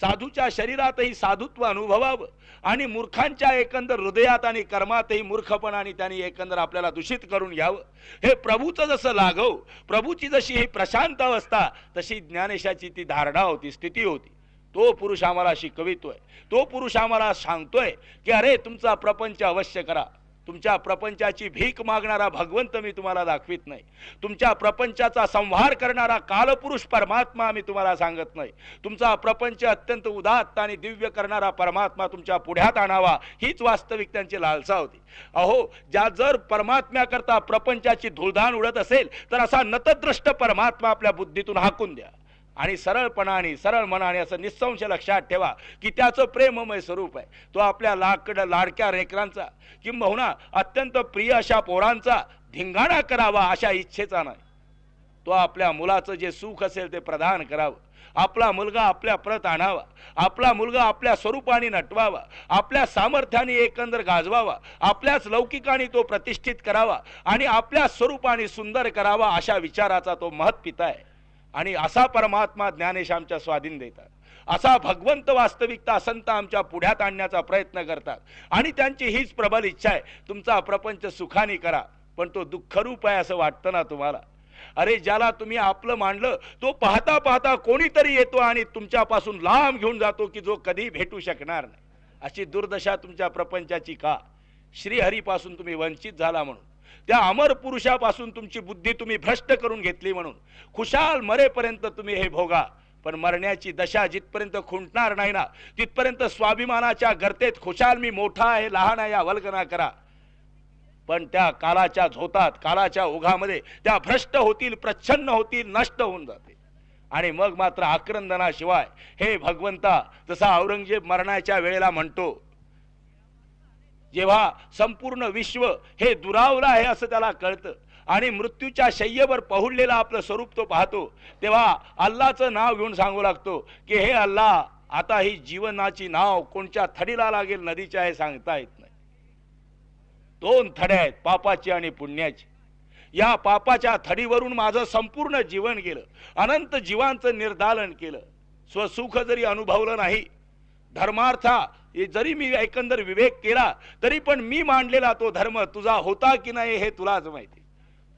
साधूच्या शरीरातही साधुत्व अनुभवावं आणि मूर्खांच्या एकंदर हृदयात आणि कर्मातही मूर्खपणाने त्यांनी एकंदर आपल्याला दूषित करून घ्यावं. हे प्रभूचं जसं लाघव, प्रभूची जशी ही प्रशांत अवस्था, तशी ज्ञानेशाची ती धारणा होती, स्थिती होती. तो पुरुष आम्हाला शिकवितोय, तो पुरुष आम्हाला सांगतोय की अरे तुमचा प्रपंच अवश्य करा. तुमच्या प्रपंचाची भीक मागणारा भगवंत मी तुम्हाला दाखवित नाही. तुमच्या प्रपंचाचा संहार करणारा कालपुरुष परमात्मा मी तुम्हाला सांगत नाही. तुमचा प्रपंच अत्यंत उदात्त आणि दिव्य करणारा परमात्मा तुमच्या पुढ्यात आणावा हीच वास्तविक त्यांची लालसा होती. अहो, ज्या जर परमात्म्याकरता प्रपंचाची धुळधाण उडत असेल तर असा नतद्रष्ट परमात्मा आपल्या बुद्धीतून हाकून द्या आणि सरळपणाने सरळ मनाने असं निस्संश लक्षात ठेवा की त्याचं प्रेममय स्वरूप आहे. तो आपल्या लाडक्या लेकरांचा किंबहुना अत्यंत प्रिय अशा पोरांचा धिंगाणा करावा अशा इच्छेचा नाही. तो आपल्या मुलाचं जे सुख असेल ते प्रदान करावं. आपला मुलगा आपल्या प्रत आणावा. आपला मुलगा आपल्या स्वरूपाने नटवावा. आपल्या सामर्थ्याने एकंदर गाजवावा. आपल्याच लौकिकाने तो प्रतिष्ठित करावा आणि आपल्या स्वरूपाने सुंदर करावा अशा विचाराचा तो महत्पिता आहे. आणि असा परमात्मा ज्ञानेश आमच्या स्वाधीन देतात. असा भगवंत वास्तविकता संत आमच्या पुढ्यात आणण्याचा प्रयत्न करतात आणि त्यांची हीच प्रबल इच्छा आहे तुमचा प्रपंच सुखाने करा. पण तो दुःखरूप आहे असं वाटतं ना तुम्हाला? अरे, ज्याला तुम्ही आपलं मानलं तो पाहता पाहता कोणीतरी येतो आणि तुमच्यापासून लांब घेऊन जातो की जो कधी भेटू शकणार नाही. अशी दुर्दशा तुमच्या प्रपंचाची का? श्रीहरीपासून तुम्ही वंचित झाला म्हणून, त्या अमर पुरुषापासून तुमची बुद्धी तुम्ही भ्रष्ट करून घेतली म्हणून. खुशाल मरेपर्यंत तुम्ही हे भोगा, पण मरण्याची दशा जिथपर्यंत खुंटणार नाही ना तिथपर्यंत स्वाभिमानाच्या गर्तेत खुशाल मी मोठा आहे लहान आहे या वल्गना करा. पण त्या कालाच्या झोतात कालाच्या ओघामध्ये त्या भ्रष्ट होतील, प्रच्छन्न होतील, नष्ट होऊन जाते. आणि मग मात्र आक्रंदनाशिवाय हे भगवंता, जसा औरंगजेब मरणाच्या वेळेला म्हणतो, जेव्हा संपूर्ण विश्व हे दुरावलं आहे असं त्याला कळतं आणि मृत्यूच्या शय्येवर पहुडलेलं आपलं स्वरूप तो पाहतो, तेव्हा अल्लाचं नाव घेऊन सांगू लागतो की हे अल्लाह, आता ही जीवनाची नाव कोणत्या थडीला लागेल नदीच्या हे सांगता येत नाही. दोन थडे आहेत, पापाची आणि पुण्याची. या पापाच्या थडीवरून माझं संपूर्ण जीवन गेलं. अनंत जीवांचं निर्दालन केलं. स्वसुख जरी अनुभवलं नाही, धर्मार्था जरी मी एकंदर विवेक केला तरी पण मी मांडलेला तो धर्म तुझा होता की नाही हे तुलाच माहिती.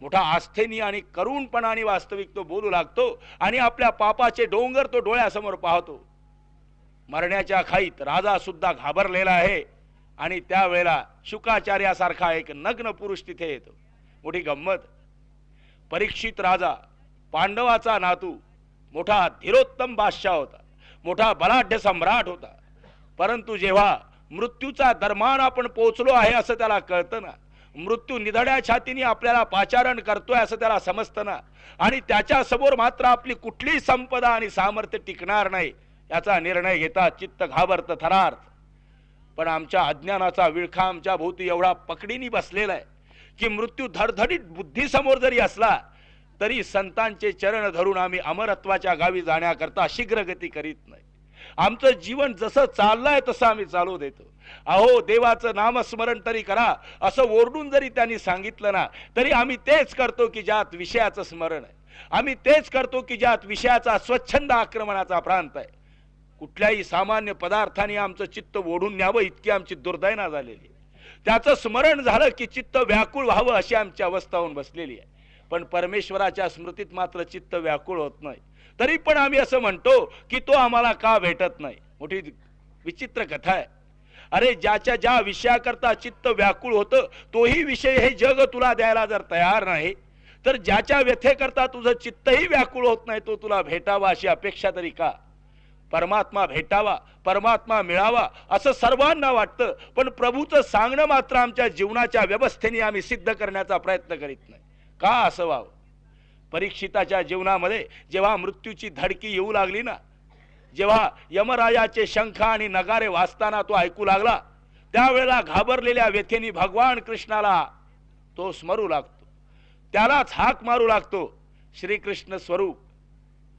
मोठा आस्थेनी आणि करुणपणाने वास्तविक तो बोलू लागतो आणि आपल्या पापाचे डोंगर तो डोळ्यासमोर पाहतो. मरण्याच्या खाईत राजा सुद्धा घाबरलेला आहे आणि त्यावेळेला शुकाचार्यासारखा एक नग्न पुरुष तिथे येतो. मोठी गंमत, परीक्षित राजा, पांडवाचा नातू, मोठा धीरोत्तम बादशाह होता, मोठा बलाढ्य सम्राट होता. परंतु जेव्हा मृत्यूचा दरमान आपण पोहोचलो आहे असं त्याला कळतं ना, मृत्यू निधड्या छातीने आपल्याला पाचारण करतोय असं त्याला समजतं ना, आणि त्याच्या समोर मात्र आपली कुठलीही संपदा आणि सामर्थ्य टिकणार नाही याचा निर्णय घेता चित्त घाबरतं थरारत. पण आमच्या अज्ञानाचा विळखा आमच्या भोवती एवढा पकडीने बसलेला आहे की मृत्यू धडधडीत बुद्धीसमोर जरी असला तरी संतांचे चरण धरून आम्ही अमरत्वाच्या गावी जाण्याकरता शीघ्र गती करीत नाही. आमचं जीवन जसं चाललंय तसं आम्ही चालू देतो. अहो, देवाचं नामस्मरण तरी करा असं ओरडून जरी त्यांनी सांगितलं ना तरी आम्ही तेच करतो की ज्यात विषयाचं स्मरण आहे. आम्ही तेच करतो की ज्यात विषयाचा स्वच्छंद आक्रमणाचा प्रांत आहे. कुठल्याही सामान्य पदार्थाने आमचं चित्त ओढून न्यावं इतकी आमची दुर्दैना झालेली. त्याचं स्मरण झालं की चित्त व्याकुळ व्हावं अशी आमची अवस्था होऊन बसलेली आहे. पण परमेश्वराच्या स्मृतीत मात्र चित्त व्याकुळ होत नाही. तरी पण आम्ही असं म्हणतो की तो आम्हाला का भेटत नाही. मोठी विचित्र कथा आहे. अरे, ज्याच्या ज्या विषयाकरता चित्त व्याकुळ होतं तोही विषय हे जग तुला द्यायला जर तयार नाही तर ज्याच्या व्यथेकरता तुझं चित्तही व्याकुळ होत नाही तो तुला भेटावा अशी अपेक्षा तरी का? परमात्मा भेटावा, परमात्मा मिळावा असं सर्वांना वाटतं, पण प्रभूचं सांगणं मात्र आमच्या जीवनाच्या व्यवस्थेने आम्ही सिद्ध करण्याचा प्रयत्न करीत नाही. का असं व्हावं? परीक्षिताच्या जीवनामध्ये जेव्हा मृत्यूची धडकी येऊ लागली ना, जेव्हा यमराजाचे शंख आणि नगारे वाजताना तो ऐकू लागला, त्यावेळेला घाबरलेल्या व्यथेने भगवान कृष्णाला तो स्मरू लागतो, त्यालाच हाक मारू लागतो. श्रीकृष्ण स्वरूप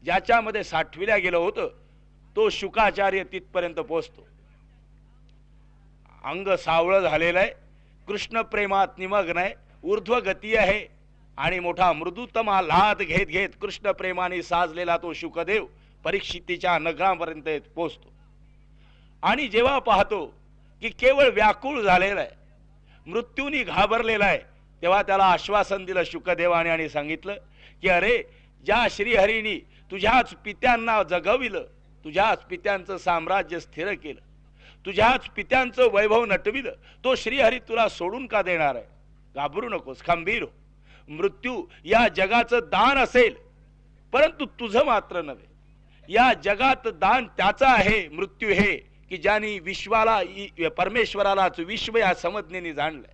ज्याच्यामध्ये साठविल्या गेलं होतं तो शुकाचार्य तिथपर्यंत पोहोचतो. अंग सावळ झालेलं आहे, कृष्ण प्रेमात निमग्न आहे, ऊर्ध्व गती आहे आणि मोठा मृदुतम लाद घेत घेत कृष्ण प्रेमाने साजलेला तो शुकदेव परीक्षितीच्या नगरापर्यंत पोहोचतो. आणि जेव्हा पाहतो की केवळ व्याकुळ झालेला आहे, मृत्यूनी घाबरलेला आहे, तेव्हा त्याला आश्वासन दिलं शुकदेवाने आणि सांगितलं की अरे, ज्या श्रीहरीनी तुझ्याच पित्यांना जगविलं, तुझ्याच पित्यांचं साम्राज्य स्थिर केलं, तुझ्याच पित्यांचं वैभव नटविलं तो श्रीहरी तुला सोडून का देणार आहे? घाबरू नकोस, खंबीर हो. मृत्यू या जगाचं दान असेल, परंतु तुझं मात्र नव्हे. या जगात दान त्याचं आहे मृत्यू हे, की ज्यांनी विश्वाला परमेश्वरालाच विश्व या समजनेने जाणलंय.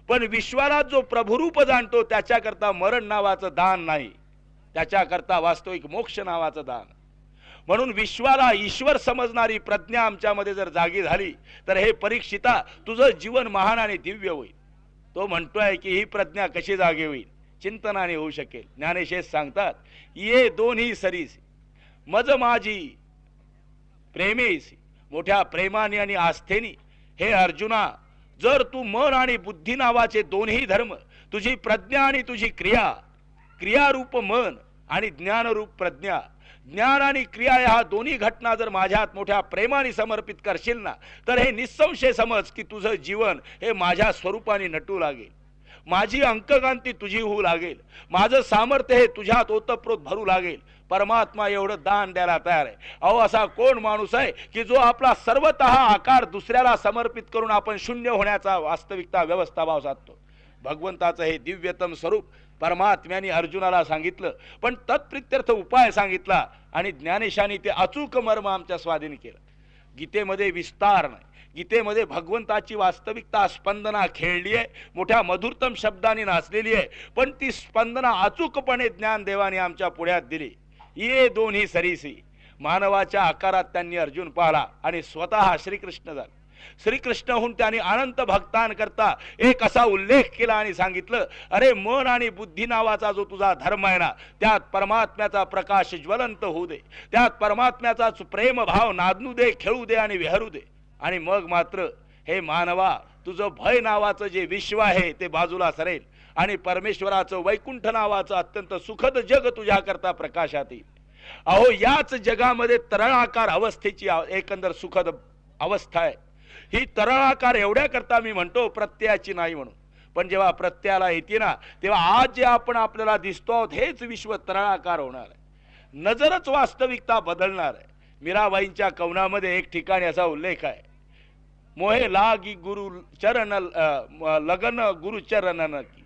पण विश्वाला जो प्रभुरूप जाणतो त्याच्याकरता मरण नावाचं दान नाही, त्याच्याकरता वास्तविक मोक्ष नावाचं दान. म्हणून विश्वाला ईश्वर समजणारी प्रज्ञा आमच्यामध्ये जर जागी झाली तर हे परीक्षिता तुझं जीवन महान आणि दिव्य होईल. तो म्हणतोय की ही प्रज्ञा कशी जागी होईल? चिंतनाने होऊ शकेल. ज्ञानेश्वर सांगतात, ये दोन्ही सरीसी मज माझी प्रेमेसी. मोठ्या प्रेमाने आणि आस्थेने हे अर्जुना, जर तू मन आणि बुद्धी नावाचे दोन्ही धर्म, तुझी प्रज्ञा आणि तुझी क्रिया, क्रियारूप मन आणि ज्ञानरूप प्रज्ञा, ज्ञान आणि क्रिया ह्या दोन्ही घटना जर माझ्यात मोठ्या प्रेमाने समर्पित करशील ना, तर हे निसंशय समज की तुझं जीवन हे माझ्या स्वरूपाने नटू लागेल. माझी अंककांती तुझी होऊ लागेल. माझं सामर्थ्य हे तुझ्यात ओतप्रोत भरू लागेल. परमात्मा एवढं दान द्यायला तयार आहे. अहो, असा कोण माणूस आहे की जो आपला सर्वतः आकार दुसऱ्याला समर्पित करून आपण शून्य होण्याचा वास्तविकता व्यवस्था भाव साधतो? भगवंताचं हे दिव्यतम स्वरूप परमात्म्याने अर्जुनाला सांगितलं, पण तत्प्रित्यर्थ उपाय सांगितला आणि ज्ञानेशाने ते अचूक मर्म आमच्या स्वाधीन केलं. गीतेमध्ये विस्तार नाही, गीतेमध्ये भगवंताची वास्तविकता स्पंदना खेळली आहे, मोठ्या मधुरतम शब्दाने नाचलेली आहे, पण ती स्पंदना अचूकपणे ज्ञानदेवाने आमच्या पुढ्यात दिली. ये दोन्ही सरीसी. मानवाच्या आकारात त्यांनी अर्जुन पाहला आणि स्वतः श्रीकृष्ण झाले. श्रीकृष्णहून त्यांनी अनंत भक्तांकरता एक असा उल्लेख केला आणि सांगितलं, अरे मन आणि बुद्धी नावाचा जो तुझा धर्म आहे ना, त्यात परमात्म्याचा प्रकाश ज्वलंत होऊ दे, त्यात परमात्म्याचाच प्रेम भाव नांदू दे, खेळू दे आणि विहरू दे. आणि मग मात्र हे मानवा, तुझं भय नावाचं जे विश्व आहे ते बाजूला सरेल आणि परमेश्वराचं वैकुंठ नावाचं अत्यंत सुखद जग तुझ्याकरता प्रकाशात येईल. अहो, याच जगामध्ये तरळाकार अवस्थेची एकंदर सुखद अवस्था आहे. ही तरळाकार एवढ्या करता मी म्हणतो प्रत्ययाची नाही म्हणून, पण जेव्हा प्रत्ययाला येते ना, तेव्हा आज जे आपण आपल्याला दिसतो आहोत हेच विश्व तरळाकार होणार आहे. नजरच वास्तविकता बदलणार आहे. मीराबाईंच्या कवनामध्ये एक ठिकाणी असा उल्लेख आहे, मोहे लागी गुरु चरण लगन गुरु चरण की.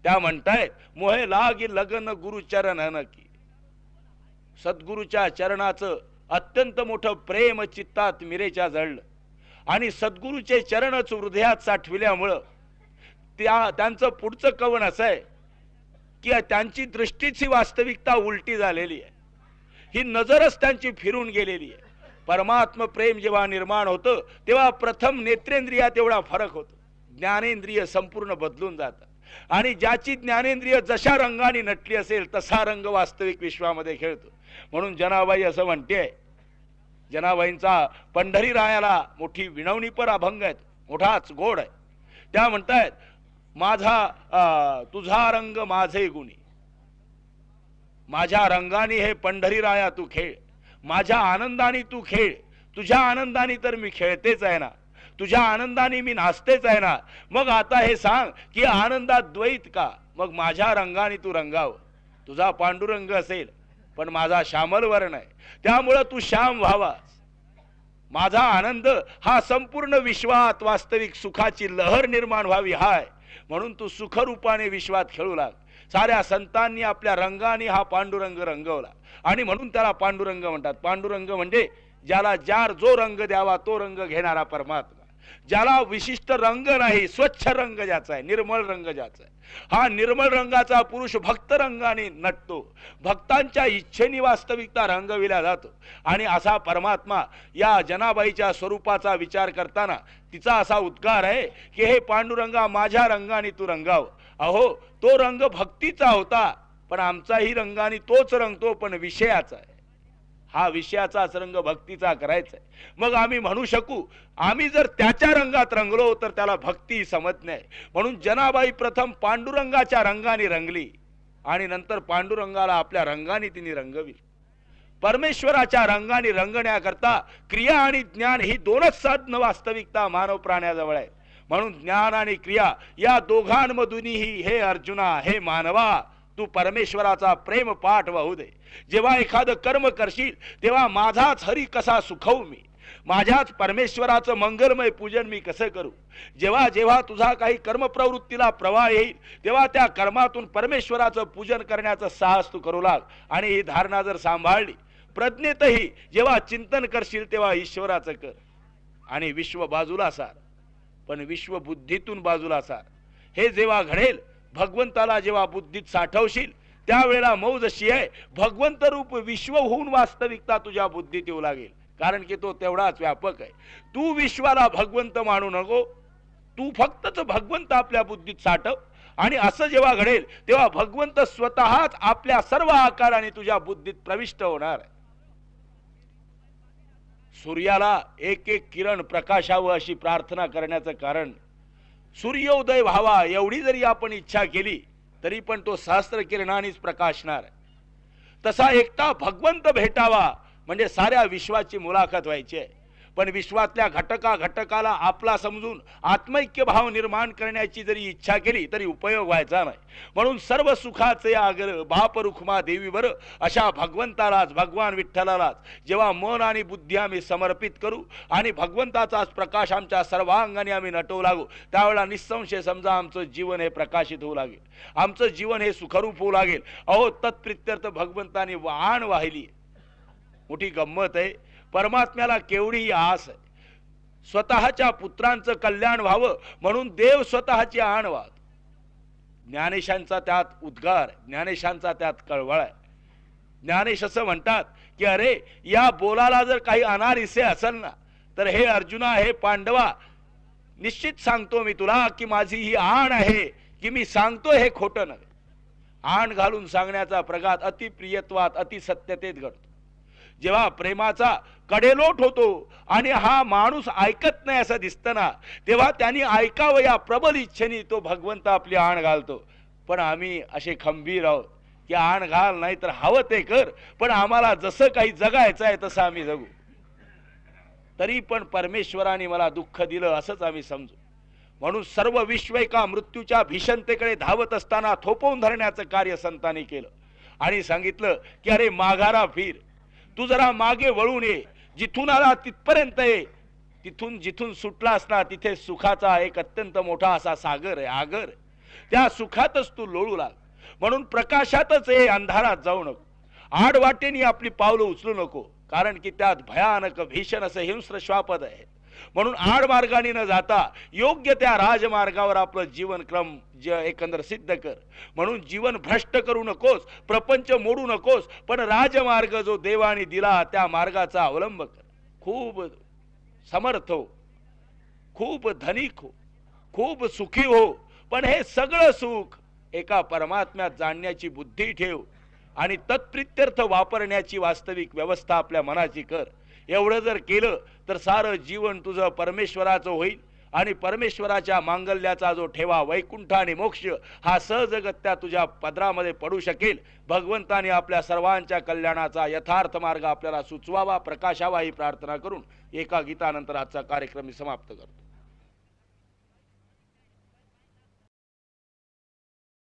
त्या म्हणतायत, मोहे लागी लगन गुरु चरण की. सद्गुरूच्या चरणाचं अत्यंत मोठं प्रेम चित्तात मिरेच्या जळलं आणि सद्गुरूचे चरणच हृदयात साठविल्यामुळं त्यांचं पुढचं कवन असं आहे की त्यांची दृष्टीची वास्तविकता उलटी झालेली आहे. ही नजरच त्यांची फिरून गेलेली आहे. परमात्म प्रेम जेव्हा निर्माण होतं तेव्हा प्रथम नेत्रेंद्रियात एवढा फरक होतो. ज्ञानेंद्रिय संपूर्ण बदलून जातात आणि ज्याची ज्ञानेंद्रिय जशा रंगाने नटली असेल तसा रंग वास्तविक विश्वामध्ये खेळतो. म्हणून जनाबाई असं म्हणते, जनाबाईंचा पंढरी रायाला मोठी विनवणीपर अभंग आहे, मोठाच गोड आहे. त्या म्हणतायत, माझा तुझा रंग माझे गुणी, माझ्या रंगाने हे पंढरी राया तू खेळ, माझ्या आनंदाने तू खेळ. तुझ्या आनंदाने तर मी खेळतेच आहे ना, तुझ्या आनंदाने मी नाचतेच आहे ना. मग आता हे सांग की आनंदात द्वैत का? मग माझ्या रंगाने तू रंगाव. तुझा पांडुरंग असेल पण माझा श्यामल वर्ण आहे, त्यामुळं तू श्याम व्हावास. माझा आनंद हा संपूर्ण विश्वात वास्तविक सुखाची लहर निर्माण व्हावी हाय, म्हणून तू सुखरूपाने विश्वात खेळू लाग. साऱ्या संतांनी आपल्या रंगाने हा पांडुरंग रंगवला आणि म्हणून त्याला पांडुरंग म्हणतात. पांडुरंग म्हणजे ज्याला जो रंग द्यावा तो रंग घेणारा परमात्मा. ज्याला विशिष्ट रंग नाही, स्वच्छ रंग ज्याचा आहे, निर्मळ रंग ज्याचा आहे, हा निर्मळ रंगाचा पुरुष भक्त रंगाने नटतो. भक्तांच्या इच्छेने वास्तविकता रंगविला जातो. आणि असा परमात्मा या जनाबाईच्या स्वरूपाचा विचार करताना तिचा असा उद्गार आहे की हे पांडुरंगा, माझ्या रंगाने तू रंगाव. अहो, तो रंग भक्तीचा होता, पण आमचाही रंगाने तोच रंगतो, पण विषयाचा आहे. हा विषयाचाच रंग भक्तीचा करायचा आहे. मग आम्ही म्हणू शकू, आम्ही जर त्याच्या रंगात रंगलो तर त्याला भक्ती समजत नाही. म्हणून जनाबाई प्रथम पांडुरंगाच्या रंगाने रंगली आणि नंतर पांडुरंगाला आपल्या रंगाने तिने रंगविली. परमेश्वराच्या रंगाने रंगण्याकरता क्रिया आणि ज्ञान ही दोनच साधन वास्तविकता मानव प्राण्याजवळ आहे. म्हणून ज्ञान आणि क्रिया या दोघांमधूनही हे अर्जुना, हे मानवा, तू परमेश्वराचा प्रेम पाठ वाहू दे. जेव्हा एखादं कर्म करशील तेव्हा माझाच हरी कसा सुखवू मी, माझ्याच परमेश्वराचं मंगलमय पूजन मी कसं करू? जेव्हा जेव्हा तुझा काही कर्मप्रवृत्तीला प्रवाह येईल तेव्हा त्या कर्मातून परमेश्वराचं पूजन करण्याचं साहस तू करू लाग. आणि ही धारणा जर सांभाळली, प्रज्ञेतही जेव्हा चिंतन करशील तेव्हा ईश्वराचं कर. आणि विश्व बाजूला सार, पण विश्व बुद्धीतून बाजूला सार. हे जेव्हा घडेल, भगवंताला जेव्हा बुद्धीत साठवशील त्यावेळेला मौज अशी आहे, भगवंत रूप विश्व होऊन वास्तविकता तुझ्या बुद्धीत येऊ लागेल. कारण की तो तेवढाच व्यापक आहे. तू विश्वाला भगवंत मानू नको, तू फक्तच भगवंत आपल्या बुद्धीत साठव. आणि असं जेव्हा घडेल तेव्हा भगवंत स्वतःच आपल्या सर्व आकाराने तुझ्या बुद्धीत प्रविष्ट होणार आहे. सूर्याला एक एक किरण प्रकाशावं अशी प्रार्थना करण्याचं कारण, सूर्योदय व्हावा एवढी जरी आपण इच्छा केली तरी पण तो सहस्त्र किरणांनीच प्रकाशणार. तसा एकटा भगवंत भेटावा म्हणजे साऱ्या विश्वाची मुलाखत व्हायची आहे. पण विश्वातल्या घटकाला आपला समजून आत्मैक्य भाव निर्माण करण्याची जरी इच्छा केली तरी उपयोग व्हायचा नाही. म्हणून सर्व सुखाचे आगर बाप रुक्मा देवीवर अशा भगवंतालाच, भगवान विठ्ठलालाच जेव्हा मन आणि बुद्धी आम्ही समर्पित करू आणि भगवंताचाच प्रकाश आमच्या सर्वांगाने आम्ही नटवू लागू, त्यावेळेला निसंशय समजा आमचं जीवन हे प्रकाशित होऊ लागेल, आमचं जीवन हे सुखरूप होऊ लागेल. अहो, तत्प्रित्यर्थ भगवंताने आण वाहिली. मोठी गंमत आहे. परमात्म्याला केवढी आस आहे, स्वतःच्या पुत्रांचं कल्याण व्हावं म्हणून देव स्वतःची आण वाहत. ज्ञानेशांचा त्यात उद्गार, ज्ञानेशांचा त्यात कळवळ आहे. ज्ञानेश असं म्हणतात की अरे, या बोलाला जर काही अनारिसे असेल ना, तर हे अर्जुना, हे पांडवा, निश्चित सांगतो मी तुला की माझी ही आण आहे की मी सांगतो हे खोटं नव्हे. आण घालून सांगण्याचा प्रघात अतिप्रियत्वात अतिसत्यतेत घडतो. जेव्हा प्रेमाचा कडेलोट होतो आणि हा माणूस ऐकत नाही असं दिसतं ना, तेव्हा त्यांनी ऐकावं या प्रबल इच्छेने तो भगवंत आपली आण घालतो. पण आम्ही असे खंबीर आहोत की आण घाल, नाही तर हवं ते कर, पण आम्हाला जसं काही जगायचं आहे तसं आम्ही जगू. तरी पण परमेश्वराने मला दुःख दिलं असंच आम्ही समजू. म्हणून सर्व विश्व एका मृत्यूच्या भीषणतेकडे धावत असताना थोपवून धरण्याचं कार्य संतांनी केलं आणि सांगितलं की अरे माघारा फिर, तू जरा मागे वळून ये, जिथून आला तिथपर्यंत ये, तिथून जिथून सुटला असला तिथे सुखाचा एक अत्यंत मोठा असा सागर आहे, आगर. त्या सुखातच तू लोळू लाग. म्हणून प्रकाशातच ये, अंधारात जाऊ नको. आडवाटेनी आपली पावलं उचलू नको, कारण की त्यात भयानक भीषण असं हिंस्र श्वापद आहे. म्हणून आडमार्गाने न जाता योग्य त्या राजमार्गावर आपलं जीवनक्रम एकंदर सिद्ध कर. म्हणून जीवन भ्रष्ट करू नकोस, प्रपंच मोडू नकोस, पण राजमार्ग जो देवाने दिला त्या मार्गाचा अवलंब कर. खूप समर्थ हो, खूप धनिक हो, खूप सुखी हो, पण हे सगळं सुख एका परमात्म्यात जाणण्याची बुद्धी ठेव आणि तत्प्रित्यर्थ वापरण्याची वास्तविक व्यवस्था आपल्या मनाची कर. एवढं जर केलं तर सारं जीवन तुझं परमेश्वराचं होईल आणि परमेश्वराच्या मांगल्याचा जो ठेवा वैकुंठ आणि मोक्ष हा सहजगत्या तुझ्या पदरामध्ये पडू शकेल. भगवंताने आपल्या सर्वांच्या कल्याणाचा यथार्थ मार्ग आपल्याला सुचवावा, प्रकाशावा ही प्रार्थना करून एका गीतानंतर आजचा कार्यक्रम मी समाप्त करतो.